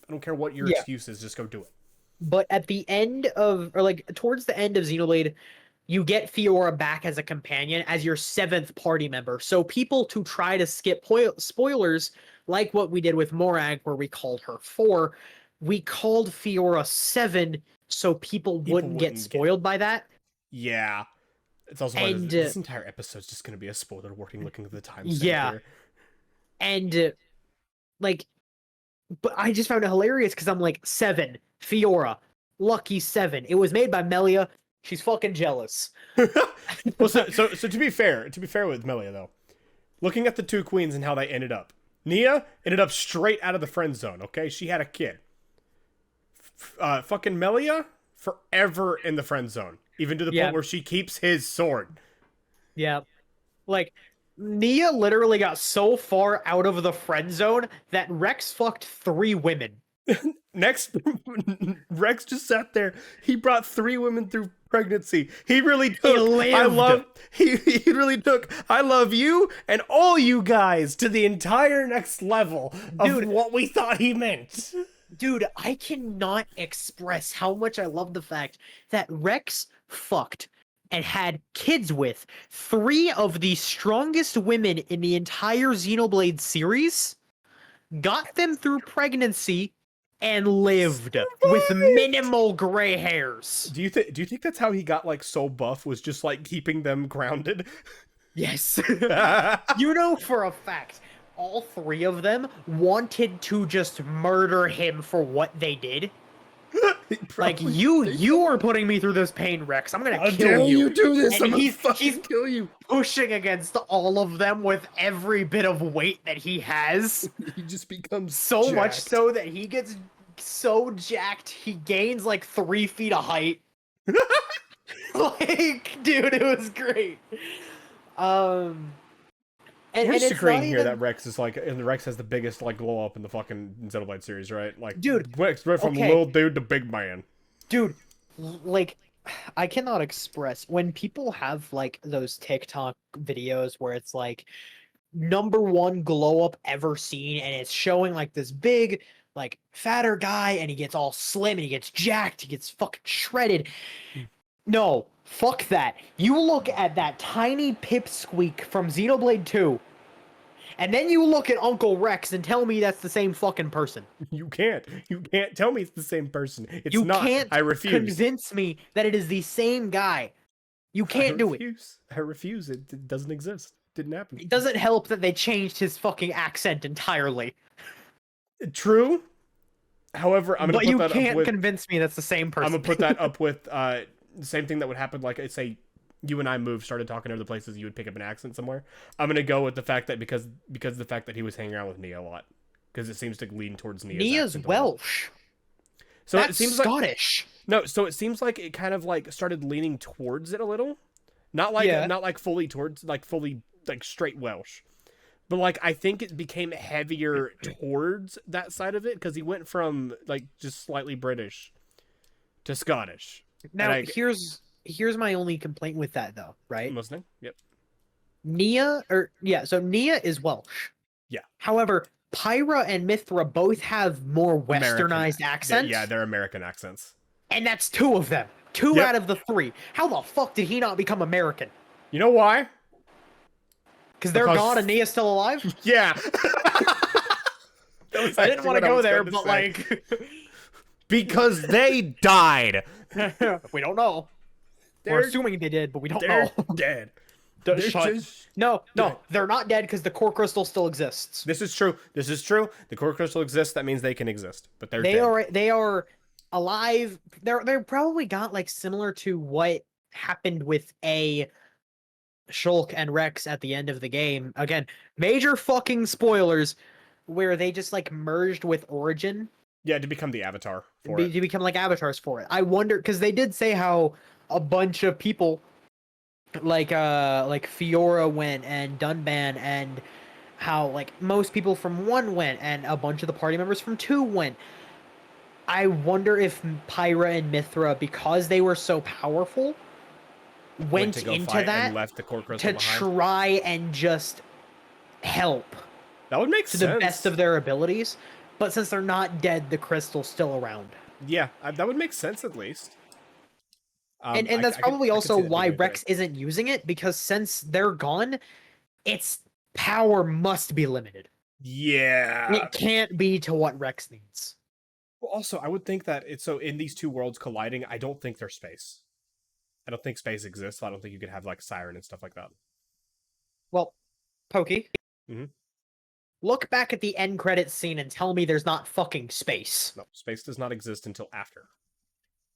don't care what your excuse is. Just go do it. But at the end of, or like towards the end of Xenoblade, you get Fiora back as a companion, as your 7th party member. So people to try to skip spoilers, like what we did with Morag, where we called her 4, we called Fiora 7 so people wouldn't get spoiled by that. Yeah. It's also why this entire episode's just going to be a spoiler warning looking at the timestamp here. And like, but I just found it hilarious because I'm like, 7, Fiora, lucky 7. It was made by Melia. She's fucking jealous. Well, so to be fair with Melia though, looking at the 2 queens and how they ended up, Nia ended up straight out of the friend zone. Okay, she had a kid. Fucking Melia forever in the friend zone, even to the point where she keeps his sword. Yeah, like Nia literally got so far out of the friend zone that Rex fucked 3 women. Next, Rex just sat there. He brought 3 women through pregnancy. He really took. He really took. I love you and all you guys to the entire next level of what we thought he meant. Dude, I cannot express how much I love the fact that Rex fucked and had kids with 3 of the strongest women in the entire Xenoblade series, got them through pregnancy, and lived with minimal gray hairs. Do you think that's how he got like so buff, was just like keeping them grounded? Yes. You know for a fact, all 3 of them wanted to just murder him for what they did. Like, you are putting me through this pain, Rex. I'm gonna kill you. You do this? And he's kill you. Pushing against all of them with every bit of weight that he has. He just becomes so jacked. Much so that he gets so jacked he gains like 3 feet of height. Like, dude, it was great. And we're just agreeing here even... that Rex is like, and Rex has the biggest like glow up in the fucking Xenoblade series, right? Like, dude, Rex went from little dude to big man. Dude, like, I cannot express when people have like those TikTok videos where it's like #1 glow up ever seen, and it's showing like this big, like fatter guy, and he gets all slim and he gets jacked, he gets fucking shredded. No, fuck that. You look at that tiny pipsqueak from Xenoblade 2, and then you look at Uncle Rex and tell me that's the same fucking person. You can't tell me it's the same person. It's not. You can't I refuse. Convince me that it is the same guy. You can't do it. I refuse. It doesn't exist. It didn't happen. It doesn't help that they changed his fucking accent entirely. True. However, I'm gonna put that up with... But you can't convince me that's the same person. I'm gonna put that up with the same thing that would happen, like, say you and I started talking other places, you would pick up an accent somewhere. I'm gonna go with the fact that because of the fact that he was hanging around with Nia a lot, because it seems to lean towards Nia's Welsh. So that's it seems Scottish. So it seems like it kind of like started leaning towards it a little, not like fully towards, like fully like straight Welsh, but like I think it became heavier towards that side of it because he went from like just slightly British to Scottish. Now here's my only complaint with that though, right? I'm listening. Yep. So Nia is Welsh. Yeah. However, Pyra and Mithra both have more westernized accents. Yeah, they're American accents. And that's 2 of them. 2 out of the 3. How the fuck did he not become American? You know why? Because they're gone and Nia's still alive? Yeah. I didn't want to go there, but like... Because they died. We don't know. We're assuming they did, but we don't know. Dead. Shut. No, they're not dead because the core crystal still exists. This is true. This is true. The core crystal exists. That means they can exist, but they're They dead. they are alive. They're probably got like similar to what happened with Shulk and Rex at the end of the game. Again, major fucking spoilers, where they just like merged with Origin. Yeah, to become the avatar for it. To become like avatars for it. I wonder because they did say how a bunch of people like Fiora went and Dunban and how like most people from 1 went and a bunch of the party members from 2 went. I wonder if Pyra and Mithra, because they were so powerful, went into that and left the core crystal to behind. try and just help That would make to sense. the best of their abilities. But since they're not dead, the crystal's still around. Yeah, that would make sense at least. And that's probably also why Rex isn't using it, because since they're gone, its power must be limited. Yeah. It can't be to what Rex needs. Well, also, I would think that it's so in these two worlds colliding, I don't think there's space. I don't think space exists. So I don't think you could have like Siren and stuff like that. Well, Poky, Mhm. look back at the end credits scene and tell me there's not fucking space. No, space does not exist until after.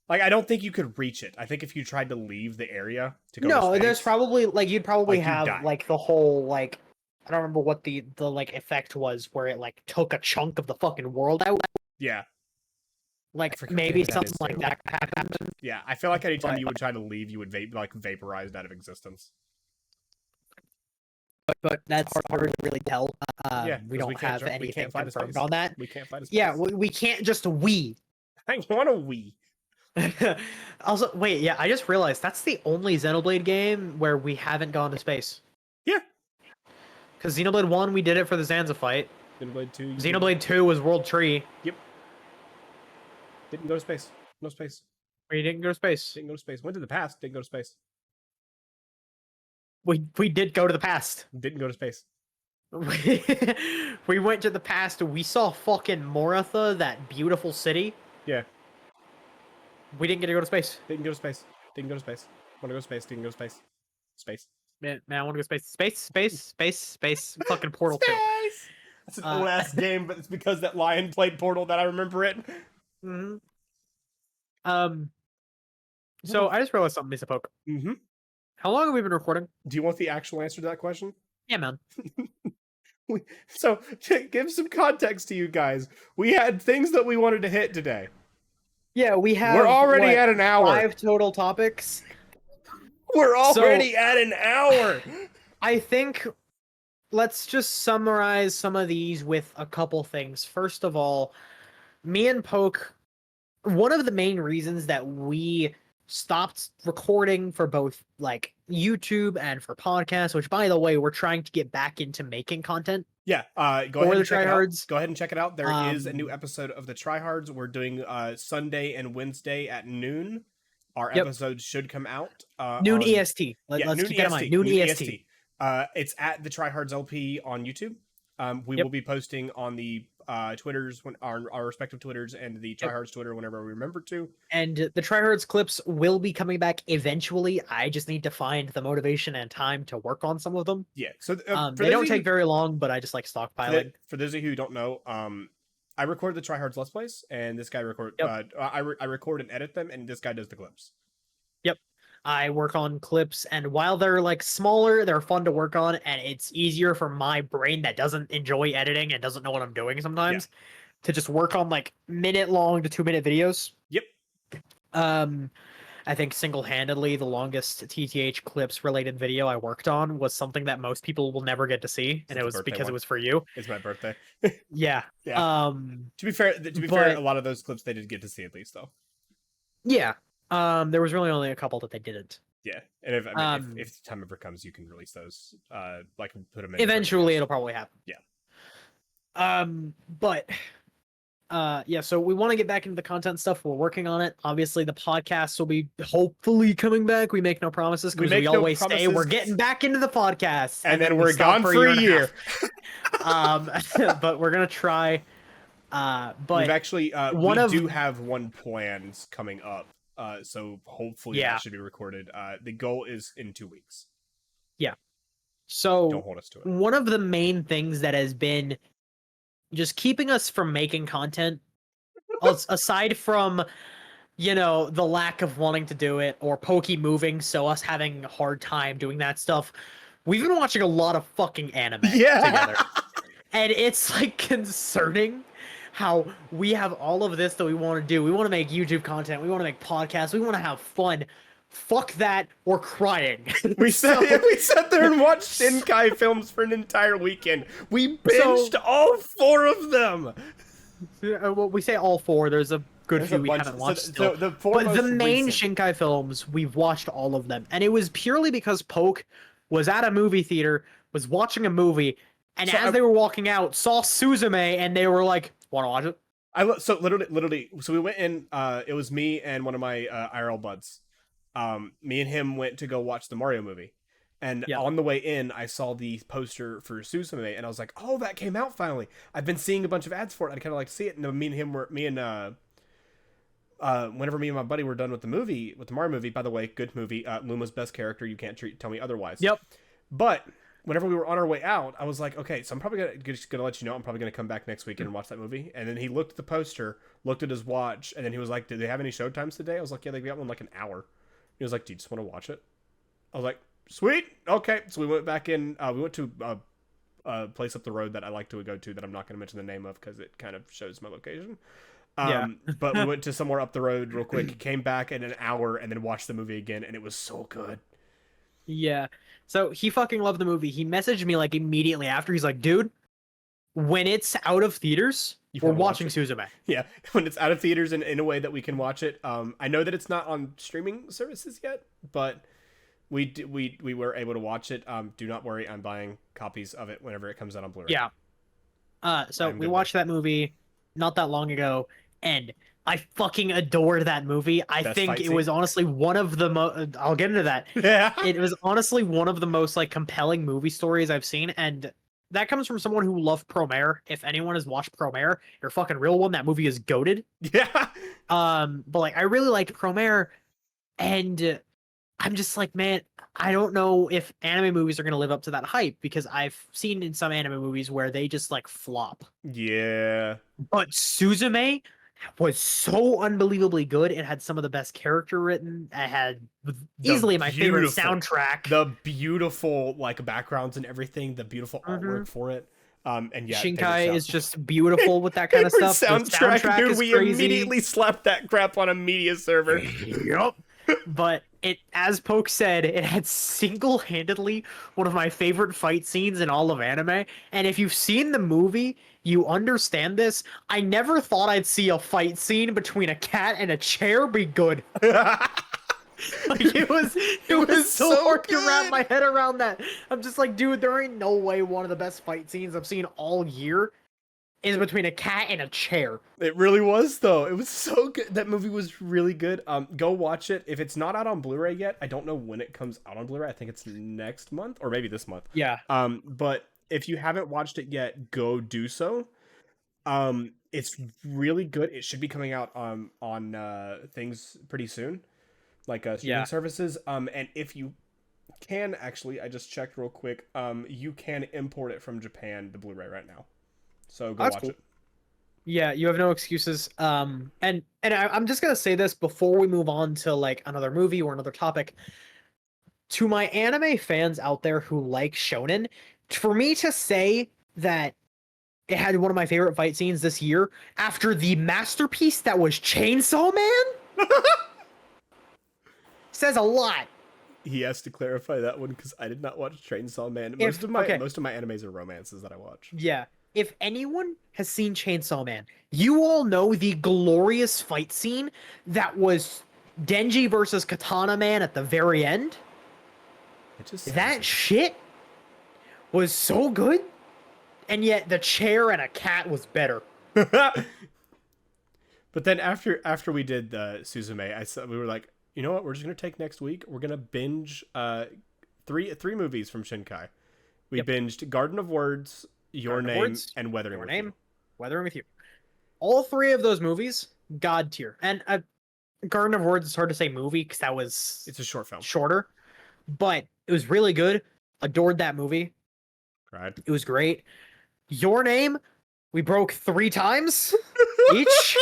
Like, I don't think you could reach it. I think if you tried to leave the area to go to space, there's probably like you'd probably like, you'd have die. like the whole like I don't remember what the like effect was where it like took a chunk of the fucking world out. Yeah. Like forget maybe what that something is, like too. that happened. Yeah, I feel like anytime you would try to leave, you would vaporized out of existence. But that's hard to really tell. Yeah, We 'cause don't can't have dr- we anything can't find a confirmed space. on that. We can't find a space. Yeah, we can't just we. I want a Wii. Also, wait, yeah, I just realized that's the only Xenoblade game where we haven't gone to space. Yeah. Because Xenoblade 1, we did it for the Zanza fight. Xenoblade 2. Xenoblade 2 was World Tree. Yep. Didn't go to space. No space. We didn't go to space. Didn't go to space. Went to the past. Didn't go to space. We did go to the past. Didn't go to space. We went to the past. We saw fucking Moratha, that beautiful city. Yeah. We didn't get to go to space. Didn't go to space. Didn't go to space. Want to go to space. Didn't go to space. Space. Man, I want to go to space. Fucking Portal 2. Space! That's an old ass game, but it's because that lion played Portal that I remember it. Mm-hmm. So I just realized something, Misa Poke. Mm-hmm. How long have we been recording? Do you want the actual answer to that question? Yeah, man. So, to give some context to you guys, we had things that we wanted to hit today. Yeah, we have. We're already at an hour. 5 total topics. We're already at an hour. I think let's just summarize some of these with a couple things. First of all, me and Poke, one of the main reasons that we stopped recording for both like YouTube and for podcasts, which by the way, we're trying to get back into making content. Yeah, go ahead and check it out. Tryhards. Go ahead and check it out. There is a new episode of the Tryhards. We're doing Sunday and Wednesday at noon. Our episodes should come out noon on, EST. Let's keep that in mind. Noon EST. It's at the Tryhards LP on YouTube. We will be posting on the Twitters, our respective Twitters, and the Tryhards Twitter whenever we remember to. And the Tryhards clips will be coming back eventually. I just need to find the motivation and time to work on some of them. Yeah, so they don't take very long, but I just like stockpiling. For those of you who don't know, I record the Tryhards Let's Plays, and this guy I record and edit them, and this guy does the clips. Yep. I work on clips, and while they're like smaller, they're fun to work on, and it's easier for my brain that doesn't enjoy editing and doesn't know what I'm doing sometimes to just work on like minute-long to 2-minute videos. Yep. I think single-handedly the longest TTHClips related video I worked on was something that most people will never get to see, and it was because it was for you. It's my birthday. Yeah. Yeah. To be fair, a lot of those clips they did get to see at least though. Yeah. There was really only a couple that they didn't. Yeah, and if the time ever comes, you can release those. Like put them in. Eventually, it'll probably happen. Yeah. But yeah. So we want to get back into the content stuff. We're working on it. Obviously, the podcast will be hopefully coming back. We make no promises because we always say we're getting back into the podcast, and then we're gone for a year. But we're gonna try. But we've actually we do have one planned coming up. So hopefully that should be recorded. The goal is in 2 weeks. Yeah. Don't So hold us to it. one of the main things that has been just keeping us from making content, aside from the lack of wanting to do it or Poky moving, so us having a hard time doing that stuff, we've been watching a lot of fucking anime Yeah. together. And it's like concerning how we have all of this that we want to do. We want to make YouTube content, we want to make podcasts, we want to have fun. Fuck that, we're crying. We sat, so, we sat there and watched Shinkai films for an entire weekend. We binged so all 4 of them. well, we say all 4. There's a good There's few a we bunch. haven't watched So still. the 4 But the most main recent. Shinkai films, we've watched all of them. And it was purely because Poke was at a movie theater, was watching a movie, and So as they were walking out, saw Suzume, and they were like, "Want to watch it?" So literally, so we went in. It was me and one of my IRL buds. Me and him went to go watch the Mario movie, and Yeah. on the way in, I saw the poster for Suzume, and I was like, "Oh, that came out finally!" I've been seeing a bunch of ads for it. I'd kind of like to see it. And then whenever me and my buddy were done with the movie, with the Mario movie, by the way, good movie. Luma's best character. You can't tell me otherwise. Yep. But whenever we were on our way out, I was like, okay, so I'm probably just gonna let you know I'm probably gonna come back next weekend and watch that movie. And then he looked at the poster, looked at his watch, and then he was like, "Did they have any showtimes today?" I was like, "Yeah, they got one like an hour." He was like, "Do you just want to watch it?" I was like, "Sweet, okay." So we went back in. We went to a place up the road that I like to go to that I'm not gonna mention the name of because it kind of shows my location. Yeah. But we went to somewhere up the road real quick, came back in an hour, and then watched the movie again, and it was so good. Yeah. So he fucking loved the movie. He messaged me like immediately after. He's like, "Dude, when it's out of theaters, we're wanna watch watching Suzume." Yeah, when it's out of theaters in a way that we can watch it. I know that it's not on streaming services yet, but we were able to watch it. Do not worry, I'm buying copies of it whenever it comes out on Blu-ray. Yeah. So I'm we good watched that movie not that long ago, and I fucking adored that movie. I Best think fight it scene? was honestly one of the I'll get into that. Yeah. It was honestly one of the most like compelling movie stories I've seen, and that comes from someone who loved Promare. If anyone has watched Promare, you're a fucking real one. That movie is goated. Yeah. But like I really liked Promare, and I'm just like, man, I don't know if anime movies are gonna live up to that hype because I've seen in some anime movies where they just like flop. Yeah. But Suzume was so unbelievably good. It had some of the best character written. It had easily my favorite soundtrack. The beautiful like backgrounds and everything, the beautiful artwork for it. And yeah, Shinkai is just beautiful with that kind of stuff. Soundtrack, dude, is we crazy. immediately slapped that crap on a media server. Yup. But it, as Poke said, it had single-handedly one of my favorite fight scenes in all of anime. And if you've seen the movie, you understand this. I never thought I'd see a fight scene between a cat and a chair be good. Like it was so hard to wrap my head around that. I'm just like, dude, there ain't no way one of the best fight scenes I've seen all year is between a cat and a chair. It really was though. It was so good. That movie was really good. Go watch it. If it's not out on Blu-ray yet, I don't know when it comes out on Blu-ray. I think it's next month or maybe this month. Yeah. But if you haven't watched it yet, go do so. It's really good. It should be coming out on things pretty soon, like streaming services. And if you can actually, I just checked real quick. You can import it from Japan, the Blu-ray right now. So go watch it. Yeah, you have no excuses. And I'm just gonna say this before we move on to like another movie or another topic. To my anime fans out there who like shonen, for me to say that it had one of my favorite fight scenes this year after the masterpiece that was Chainsaw Man says a lot. He has to clarify that one because I did not watch Chainsaw Man. Most of my animes are romances that I watch. Yeah. If anyone has seen Chainsaw Man, you all know the glorious fight scene that was Denji versus Katana Man at the very end. That shit was so good, and yet the chair and a cat was better. But then after we did the Suzume, we were like, you know what? We're just gonna take next week. We're gonna binge three movies from Shinkai. We binged Garden of Words, Your Name, and Weathering with You. Weathering with You. All 3 of those movies, god tier. And Garden of Words is hard to say movie because it's a short film, shorter, but it was really good. Adored that movie. Cried. It was great. Your Name, we broke 3 times each.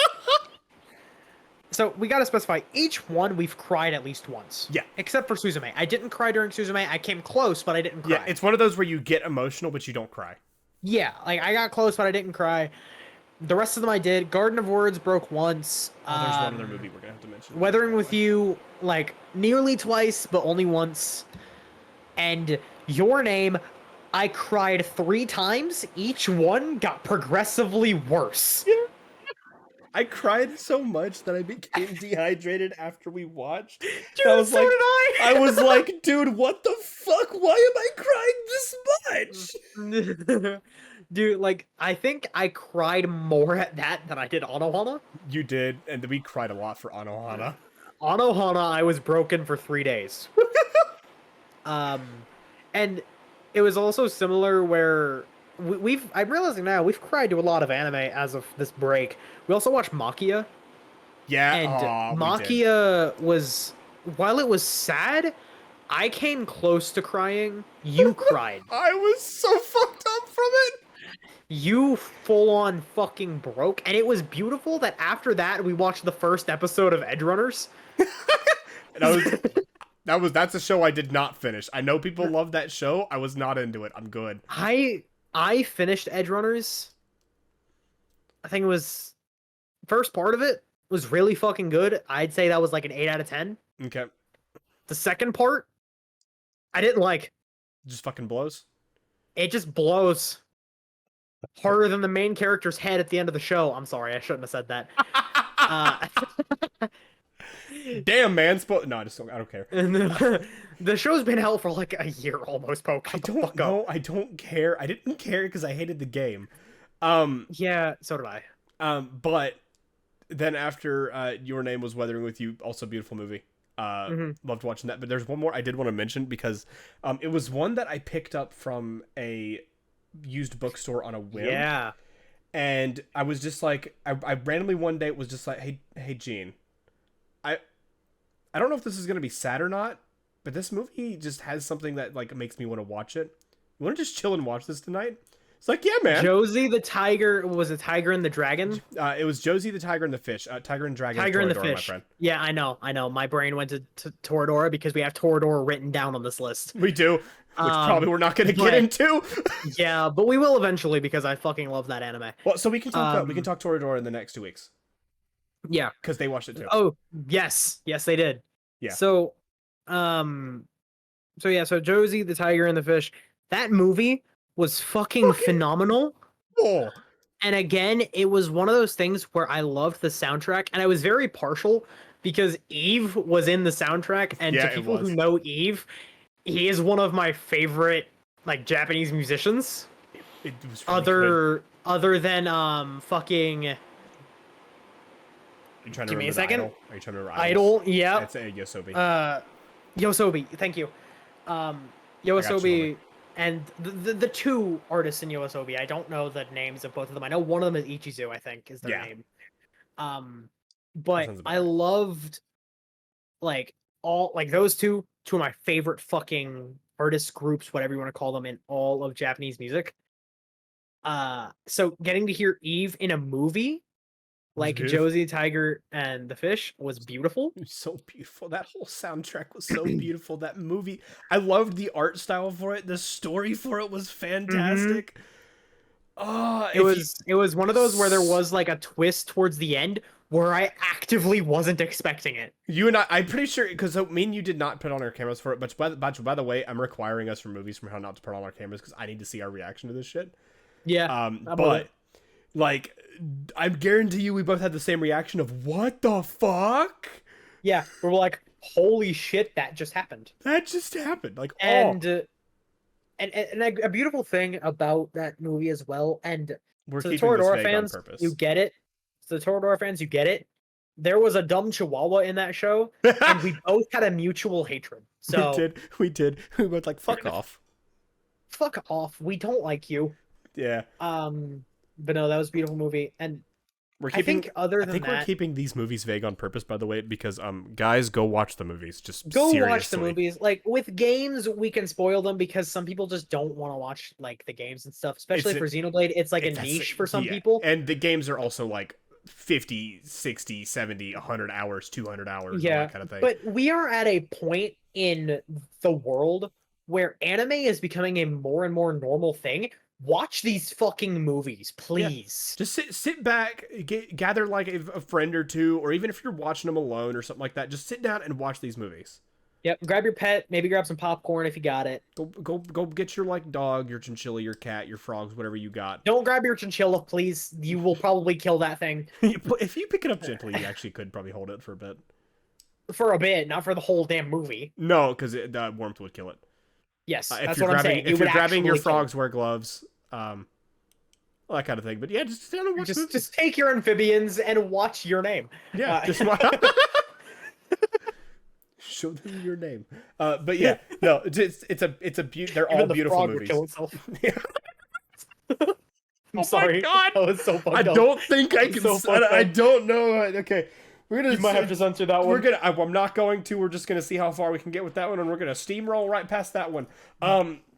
So we gotta specify, each one we've cried at least once. Yeah. Except for Suzume. I didn't cry during Suzume. I came close, but I didn't cry. Yeah, it's one of those where you get emotional, but you don't cry. Yeah, like I got close, but I didn't cry. The rest of them I did. Garden of Words broke once. Oh, there's one other movie we're gonna have to mention. Weathering with You, like nearly twice, but only once. And Your Name, I cried 3 times. Each one got progressively worse. Yeah. I cried so much that I became dehydrated after we watched. Dude, I was so like, did I. I was like, dude, what the fuck? Why am I crying this much? Dude, like, I think I cried more at that than I did Anohana. You did, and we cried a lot for Anohana. Anohana, I was broken for 3 days. And it was also similar where I'm realizing now, we've cried to a lot of anime as of this break. We also watched Makia. Yeah, And Makia was, while it was sad, I came close to crying. You cried. I was so fucked up from it. You full on fucking broke. And it was beautiful that after that, we watched the first episode of Edge Runners. That's a show I did not finish. I know people love that show. I was not into it. I'm good. I finished Edge Runners. I think it was first part of it was really fucking good. I'd say that was like an 8 out of 10. Okay. The second part, I didn't like. Just fucking blows. It just blows harder than the main character's head at the end of the show. I'm sorry, I shouldn't have said that. Damn, man. No, I don't care. And the show's been hell for like a year almost, Poke. I don't know. I don't care. I didn't care because I hated the game. Yeah, so did I. But then after Your Name was Weathering with You, also beautiful movie. Loved watching that. But there's one more I did want to mention because it was one that I picked up from a used bookstore on a whim. Yeah. And I was just like, I randomly one day was just like, hey, Gene, I don't know if this is gonna be sad or not, but this movie just has something that like makes me want to watch it. You want to just chill and watch this tonight? It's like, yeah, man. Josie the Tiger, was it Tiger and the Dragon? It was Josie the Tiger and the Fish. Tiger and Dragon. Tiger and the Toradora, Fish. My friend. Yeah, I know. My brain went to Toradora because we have Toradora written down on this list. We do, which probably we're not gonna get into. Yeah, but we will eventually because I fucking love that anime. Well, so we can talk. We can talk Toradora in the next 2 weeks. Yeah, because they watched it too. Oh yes, they did. Yeah. So, so Josie the Tiger and the Fish. That movie was fucking phenomenal. Oh. And again, it was one of those things where I loved the soundtrack, and I was very partial because Eve was in the soundtrack, and to people who know Eve, he is one of my favorite like Japanese musicians. It was really other than fucking. Are you trying to Give me a remember second. Idol? Are you trying to remember Idol? Yeah. That's Yosobi. Yosobi. Thank you. Yosobi and the 2 artists in Yosobi. I don't know the names of both of them. I know one of them is Ichizu, I think, is their name. But I loved like all like those two of my favorite fucking artist groups, whatever you want to call them, in all of Japanese music. So getting to hear Eve in a movie like Josie, Tiger, and the Fish was beautiful. It was so beautiful. That whole soundtrack was so beautiful. That movie, I loved the art style for it. The story for it was fantastic. Oh, it was one of those where there was like a twist towards the end where I actively wasn't expecting it. You and I'm pretty sure, because me and you did not put on our cameras for it, but by the way, I'm requiring us from movies from how not to put on our cameras because I need to see our reaction to this shit. Yeah. But like, I guarantee you we both had the same reaction of what the fuck? Yeah, we were like, holy shit, that just happened. That just happened. Like, and a beautiful thing about that movie as well, and to the Toradora fans, you get it. To the Toradora fans, you get it. There was a dumb chihuahua in that show, and we both had a mutual hatred. So we did. We both like, fuck off. Fuck off. We don't like you. Yeah. But no, that was a beautiful movie. And I think other I than think we're that, keeping these movies vague on purpose, by the way, because guys, go watch the movies. Just go seriously. watch the movies. Like with games, we can spoil them because some people just don't want to watch like the games and stuff. Especially for Xenoblade, it's like a niche for some people. And the games are also like 50, 60, 70, 100 hours, 200 hours, all Yeah, that kind of thing. but we are at a point in the world where anime is becoming a more and more normal thing. Watch these fucking movies, please. Just sit back, gather like a friend or two, or even if you're watching them alone or something like that, just sit down and watch these movies. Yep, grab your pet, maybe grab some popcorn if you got it. Go get your like dog, your chinchilla, your cat, your frogs, whatever you got. Don't grab your chinchilla, please. You will probably kill that thing. If you pick it up gently, you actually could probably hold it for a bit. For a bit, not for the whole damn movie. No, because warmth would kill it. Yes, If that's you're what I'm grabbing, saying. if you're grabbing your frogs, wear gloves. All that kind of thing. But yeah, just stand and watch movies. Just take your amphibians and watch Your Name. Yeah, just watch. Show them your name. But yeah, no, it's a they're all beautiful movies. Would kill itself. I'm Oh sorry. my God. That was so fucked I up. don't think I can. I don't know. Okay, we're gonna. You might have to censor that one. We're gonna. I'm not going to. We're just gonna see how far we can get with that one, and we're gonna steamroll right past that one.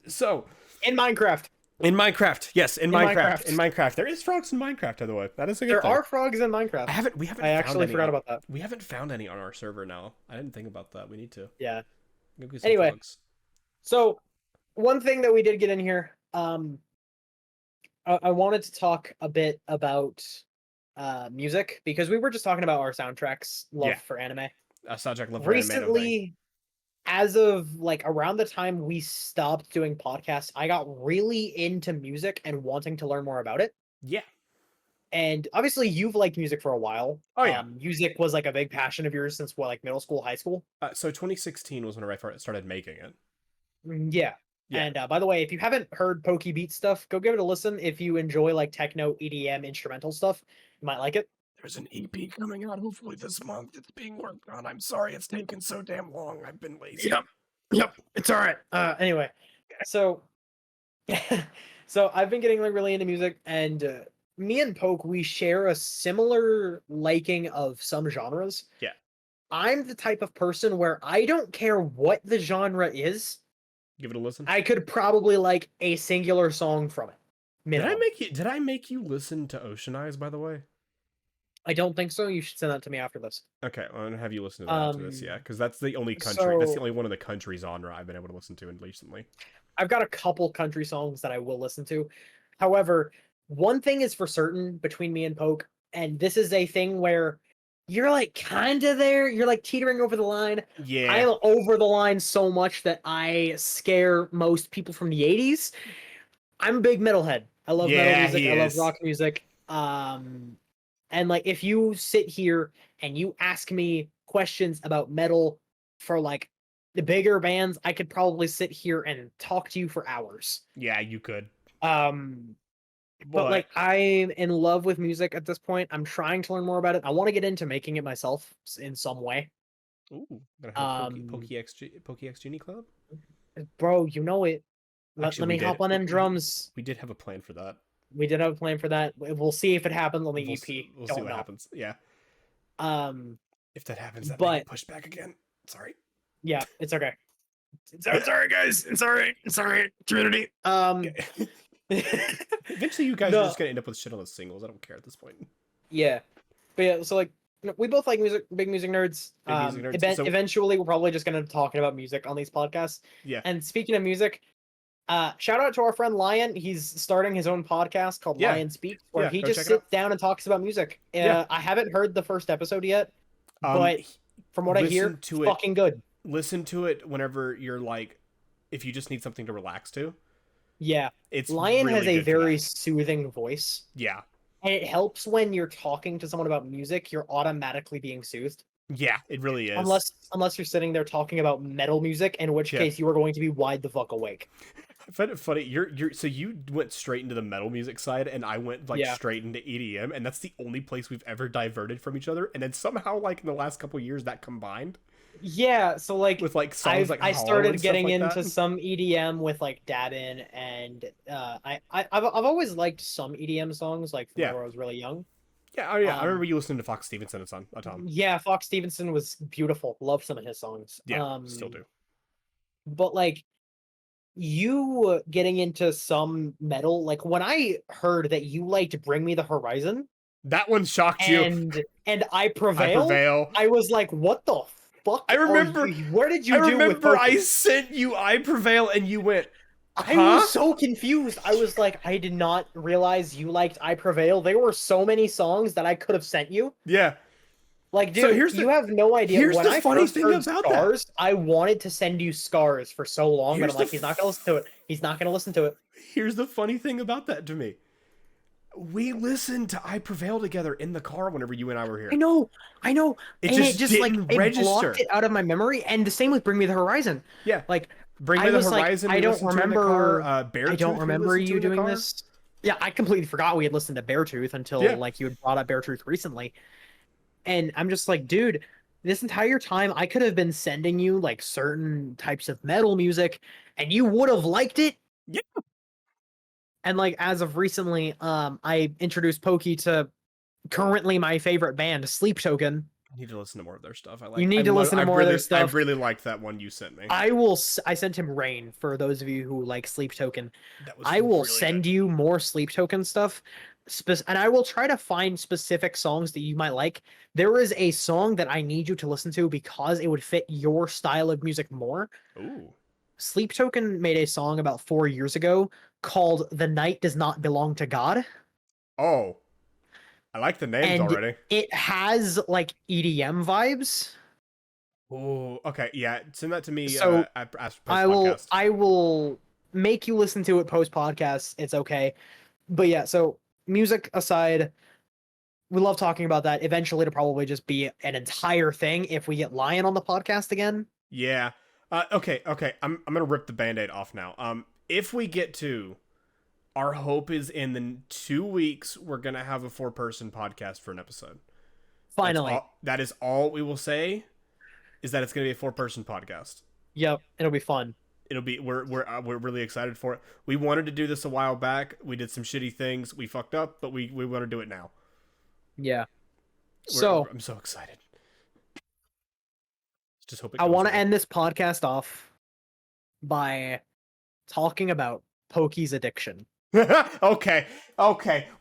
So in Minecraft. In Minecraft, yes, in Minecraft. Minecraft. In Minecraft, there is frogs in Minecraft. By the way, that is a good thing. There are frogs in Minecraft. We haven't. I actually forgot about that. We haven't found any on our server now. I didn't think about that. We need to. Yeah. Go get some Anyway, frogs. So one thing that we did get in here, I wanted to talk a bit about music because we were just talking about our soundtracks love for anime. Soundtrack love Recently, as of like around the time we stopped doing podcasts, I got really into music and wanting to learn more about it. Yeah. And obviously you've liked music for a while. Oh yeah. Music was like a big passion of yours since like middle school, high school. So 2016 was when I started making it. Yeah. And by the way, if you haven't heard Poky Beat stuff, go give it a listen. If you enjoy like techno, EDM, instrumental stuff, you might like it. There's an EP coming out hopefully this month. It's being worked on. I'm sorry it's taken so damn long. I've been lazy. Yep. It's all right. Anyway, so so I've been getting like really into music, and me and Poke, we share a similar liking of some genres. Yeah. I'm the type of person where I don't care what the genre is. Give it a listen. I could probably like a singular song from it. Minimum. Did I make you listen to Ocean Eyes, by the way? I don't think so. You should send that to me after this. Okay, I'm gonna have you listen to that after this, yeah, because that's the only country. That's the So- only one of the country genre I've been able to listen to recently. I've got a couple country songs that I will listen to. However, one thing is for certain between me and Poke, and this is a thing where you're like kind of there, you're like teetering over the line. Yeah. I'm over the line so much that I scare most people from the 80s. I'm a big metalhead. I love metal music. I love rock music. And like if you sit here and you ask me questions about metal for like the bigger bands, I could probably sit here and talk to you for hours. Yeah, you could. But like I'm in love with music at this point. I'm trying to learn more about it. I want to get into making it myself in some way. Ooh, gonna have Poky X Jeany Club? Bro, you know it. Let me hop on them drums. We did have a plan for that. We did have a plan for that. We'll see if it happens on the EP. We'll see what happens. Yeah. If that happens, that might get pushed back again. Sorry. Yeah, it's okay. Sorry, guys. Sorry, community. Eventually, you guys are just gonna end up with shit on the singles. I don't care at this point. Yeah, but yeah. So like, we both like music. Big music nerds. Eventually, we're probably just gonna be talking about music on these podcasts. Yeah. And speaking of music, shout out to our friend Lion. He's starting his own podcast called Lion Speaks, where he just sits down and talks about music. I haven't heard the first episode yet, but from what I hear, it's fucking good. Listen to it whenever you're like, if you just need something to relax to. Yeah, it's Lion really has a very soothing voice. Yeah, and it helps when you're talking to someone about music. You're automatically being soothed. Yeah, it really is. Unless you're sitting there talking about metal music, in which case you are going to be wide the fuck awake. I find it funny. So you went straight into the metal music side, and I went straight into EDM, and that's the only place we've ever diverted from each other. And then somehow, like in the last couple of years, that combined. Yeah, so like with like songs like I started getting into some EDM with like Dabin, and I've always liked some EDM songs like from when I was really young. Yeah, oh yeah, I remember Um, you listening to Fox Stevenson a ton. yeah, Fox Stevenson was beautiful. Love some of his songs. Yeah, still do. But like you getting into some metal, like when I heard that you liked Bring Me the Horizon That one shocked you. and I I Prevail, Prevail. I was like, what the fuck I are remember. you? What did I you do with remember I Poky? sent you I Prevail, and you went, I huh? was so confused. I was like, I did not realize you liked I Prevail. There were so many songs that I could have sent you. Yeah. Like, So dude, you have no idea. here's When the I funny first thing heard about that. Scars, I wanted to send you Scars for so long, but Here's I'm the like, he's not gonna listen to it. He's not gonna listen to it. here's the funny thing about that to me. We listened to I Prevail together in the car whenever you and I were I here. know, I know, It and it just just like didn't it blocked register. it out of my memory. And the same with Bring Me the Horizon. Yeah. Like, Bring Me I the was like, Horizon we listened to in the car. I don't Beartooth we remember listened to you in the doing car. this. Yeah, I completely forgot we had listened to Beartooth until Yeah. like you had brought up Beartooth recently. And I'm just like, dude, this entire time I could have been sending you like certain types of metal music and you would have liked it. Yeah. And like as of recently, I introduced Poky to currently my favorite band, Sleep Token. I need to listen to more of their stuff. You need to listen to more of their I stuff. really liked that one you sent me. I sent him Rain for those of you who like Sleep Token. That was I will really send good. you more Sleep Token stuff. And I will try to find specific songs that you might like. There is a song that I need you to listen to because it would fit your style of music more. Ooh. Sleep Token made a song about 4 years ago called The Night Does Not Belong to God. Oh. I like the names And already. it has like EDM vibes. Ooh. Okay. Yeah. Send that to me. So After post podcast. I will make you listen to it post podcast. It's okay. But yeah, so music aside, we love talking about that. Eventually, it'll probably just be an entire thing if we get Lion on the podcast again. Yeah. Okay. Okay. I'm gonna rip the Band-Aid off now. If we get to, our hope is in the 2 weeks we're gonna have a 4-person podcast for an episode. Finally. That is all we will say. Is that it's gonna be a 4-person podcast. Yep, it'll be fun. It'll be we're really excited for it. We wanted to do this a while back. We did some shitty things. We fucked up, but we want to do it now. Yeah. So I'm so excited. Just hope it I goes want to well. end this podcast off by talking about Poky's addiction. Okay,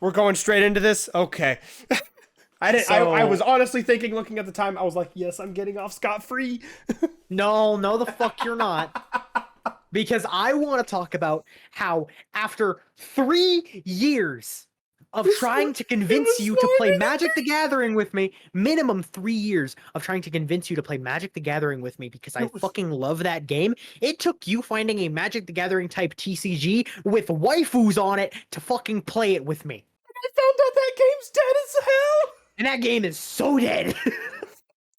we're going straight into this. Okay, I was honestly thinking, looking at the time, I was like, yes, I'm getting off scot-free. No, the fuck you're not. Because I want to talk about how after 3 years of trying to convince you to play Magic the Gathering with me, minimum 3 years of trying to convince you to play Magic the Gathering with me because I fucking love that game. It took you finding a Magic the Gathering type TCG with waifus on it to fucking play it with me. I found out that game's dead as hell. And that game is so dead.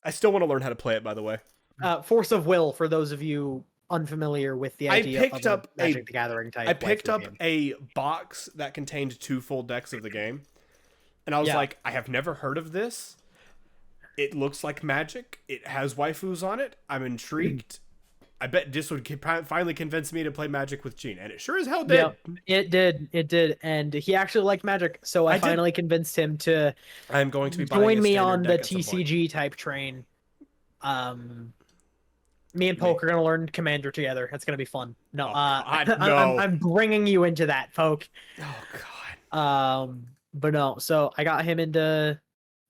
I still want to learn how to play it, by the way. Force of Will, for those of you unfamiliar with the idea of a Magic the Gathering type. I picked up game. a box that contained 2 full decks of the game, and I was like, I have never heard of this. It looks like Magic. It has waifus on it. I'm intrigued. I bet this would finally convince me to play Magic with Gene, and it sure as hell did. Yeah, it did, and he actually liked Magic, so I finally convinced him to. I'm going to be join me on the TCG type train. Me and Poke are gonna learn Commander together. It's gonna be fun. No, I'm bringing you into that, Poke. Oh God. But no. So I got him into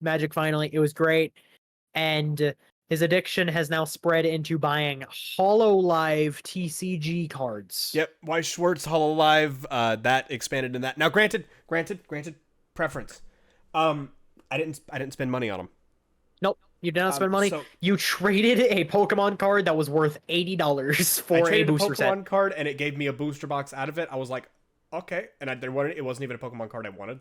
Magic finally. It was great, and his addiction has now spread into buying Hololive TCG cards. Yep, Weiss Schwartz Hololive. That expanded in that. Now, granted, preference. I didn't spend money on them. Nope. You did not spend money. You traded a Pokemon card that was worth $80 for a booster set. I traded a Pokemon card, and it gave me a booster box out of it. I was like, okay. And it wasn't even a Pokemon card I wanted.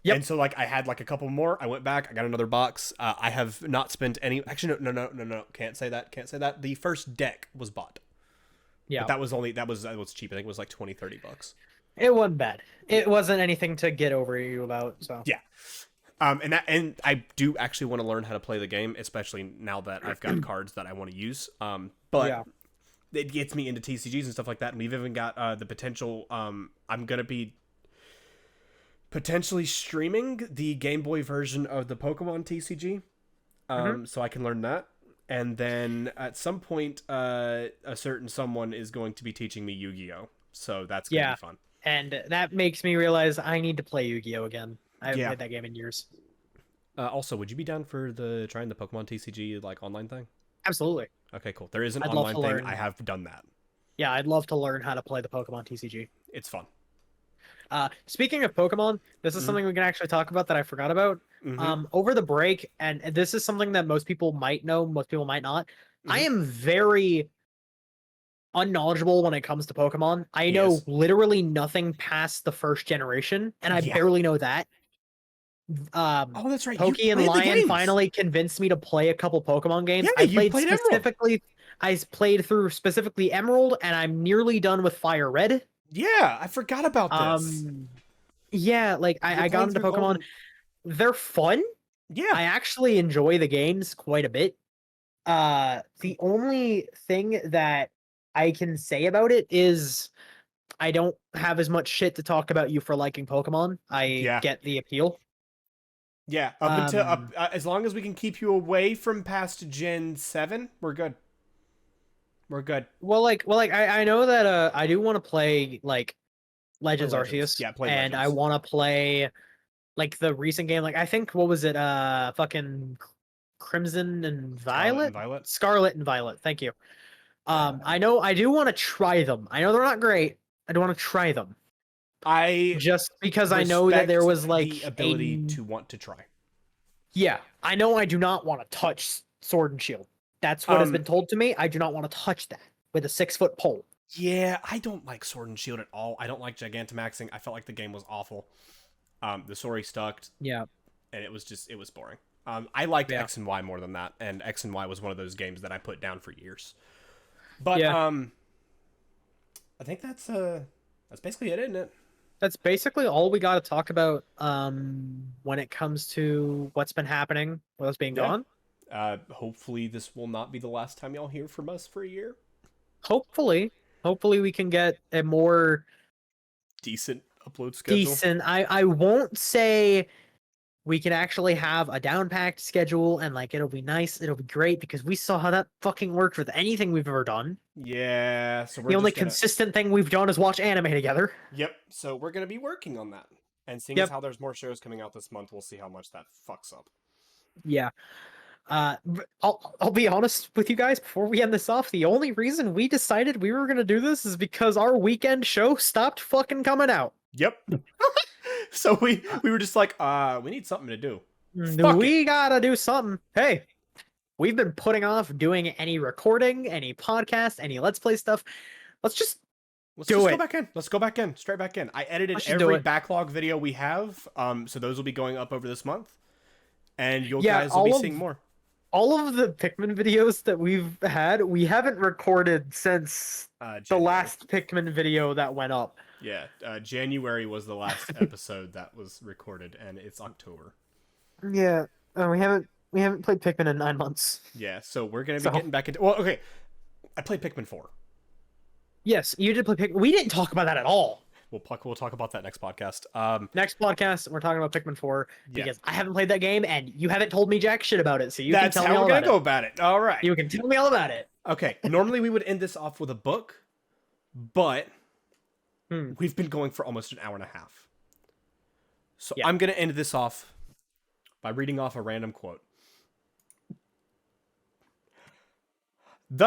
Yep. And so, like, I had, like, a couple more. I went back. I got another box. I have not spent any... Actually, no. Can't say that. The first deck was bought. Yeah. But that was cheap. I think it was, like, $20-$30. It wasn't bad. It wasn't anything to get over you about, so... Yeah. And I do actually want to learn how to play the game, especially now that I've got cards that I want to use. But it gets me into TCGs and stuff like that. And we've even got the potential. I'm gonna be Potentially streaming the Game Boy version of the Pokemon TCG, Hmm. so I can learn that. And then at some point, a certain someone is going to be teaching me Yu-Gi-Oh! So that's going to be Yeah, fun. and that makes me realize I need to play Yu-Gi-Oh again. I haven't Yeah. played that game in years. Also, would you be down for trying the Pokemon TCG like online thing? Absolutely. Okay, cool. There is an I'd love online to thing. I learn. have done that. Yeah, I'd love to learn how to play the Pokemon TCG. It's fun. Speaking of Pokemon, this is Mm-hmm. something we can actually talk about that I forgot about. Mm-hmm. Over the break, and this is something that most people might know, most people might not. I Mm-hmm. am very unknowledgeable when it comes to Pokemon. I He know is. literally nothing past the first generation, and I Yeah. barely know that. Oh, that's right. You Pokey and played the Lion games. finally convinced me to play a couple Pokemon games. Yeah, you played Emerald. I played through specifically Emerald, and I'm nearly done with Fire Red. Yeah, I forgot about this. Um, yeah, like You're I got playing into through Pokemon. Golden. They're fun. Yeah. I actually enjoy the games quite a bit. The only thing that I can say about it is I don't have as much shit to talk about you for liking Pokemon. I Yeah. get the appeal. Yeah. Up until Um, as long as we can keep you away from past Gen 7, we're good. We're good. I know that I do want to play like Play Legends Legends. Arceus, Yeah, play and I Legends. want to play like the recent game. Like I think what was it? Fucking Crimson and Scarlet and Violet, Violet. Scarlet and Violet. Thank you. Uh, I know I do want to try them. I know they're not great. I do want to try them I just because I know that there respect was the like ability to want to try. yeah. I know I do not want to touch Sword and Shield. That's what has Um, been told to me. I do not want to touch that with a 6-foot pole. yeah, I don't like Sword and Shield at all. I don't like Gigantamaxing. I felt like the game was awful. The story stuck, Yeah, and it was boring. I liked yeah, X and Y more than that, and X and Y was one of those games that I put down for years. But yeah. I think that's basically it, isn't it? That's basically all we got to talk about when it comes to what's been happening with us being Yeah. gone. Hopefully this will not be the last time y'all hear from us for a year. Hopefully, hopefully we can get a more Decent upload schedule. decent. I won't say we can actually have a down packed schedule and like it'll be nice, it'll be great because we saw how that fucking worked with anything we've ever done. Yeah, so we're The only just gonna. consistent thing we've done is watch anime together. Yep. So we're gonna be working on that, and seeing as Yep. how there's more shows coming out this month, we'll see how much that fucks up. Yeah. I'll be honest with you guys before we end this off. The only reason we decided we were gonna do this is because our weekend show stopped fucking coming out. Yep. So we were just like, we need something to do. Fuck it. We gotta do something. Hey, we've been putting off doing any recording, any podcast, any Let's Play stuff. Let's just Let's do just it. go back in. Let's go back in. Straight back in. I edited Let's just do every it. backlog video we have. So those will be going up over this month. And you Yeah, guys will be seeing more. all of the Pikmin videos that we've had, we haven't recorded since the January. last Pikmin video that went up. Yeah, January was the last episode that was recorded, and it's October. Yeah, we haven't played Pikmin in 9 months. Yeah, so we're gonna be getting back into. Well, okay, I played Pikmin 4. Yes, you did play Pikmin. We didn't talk about that at all. We'll talk about that next podcast. Next podcast, we're talking about Pikmin 4 Yeah. because I haven't played that game and you haven't told me jack shit about it. So you That's can tell how me all we're gonna about go it. about it. All right. You can tell me all about it. Okay. Normally we would end this off with a book, but Hmm. we've been going for almost an hour and a half. So Yeah. I'm gonna end this off by reading off a random quote. The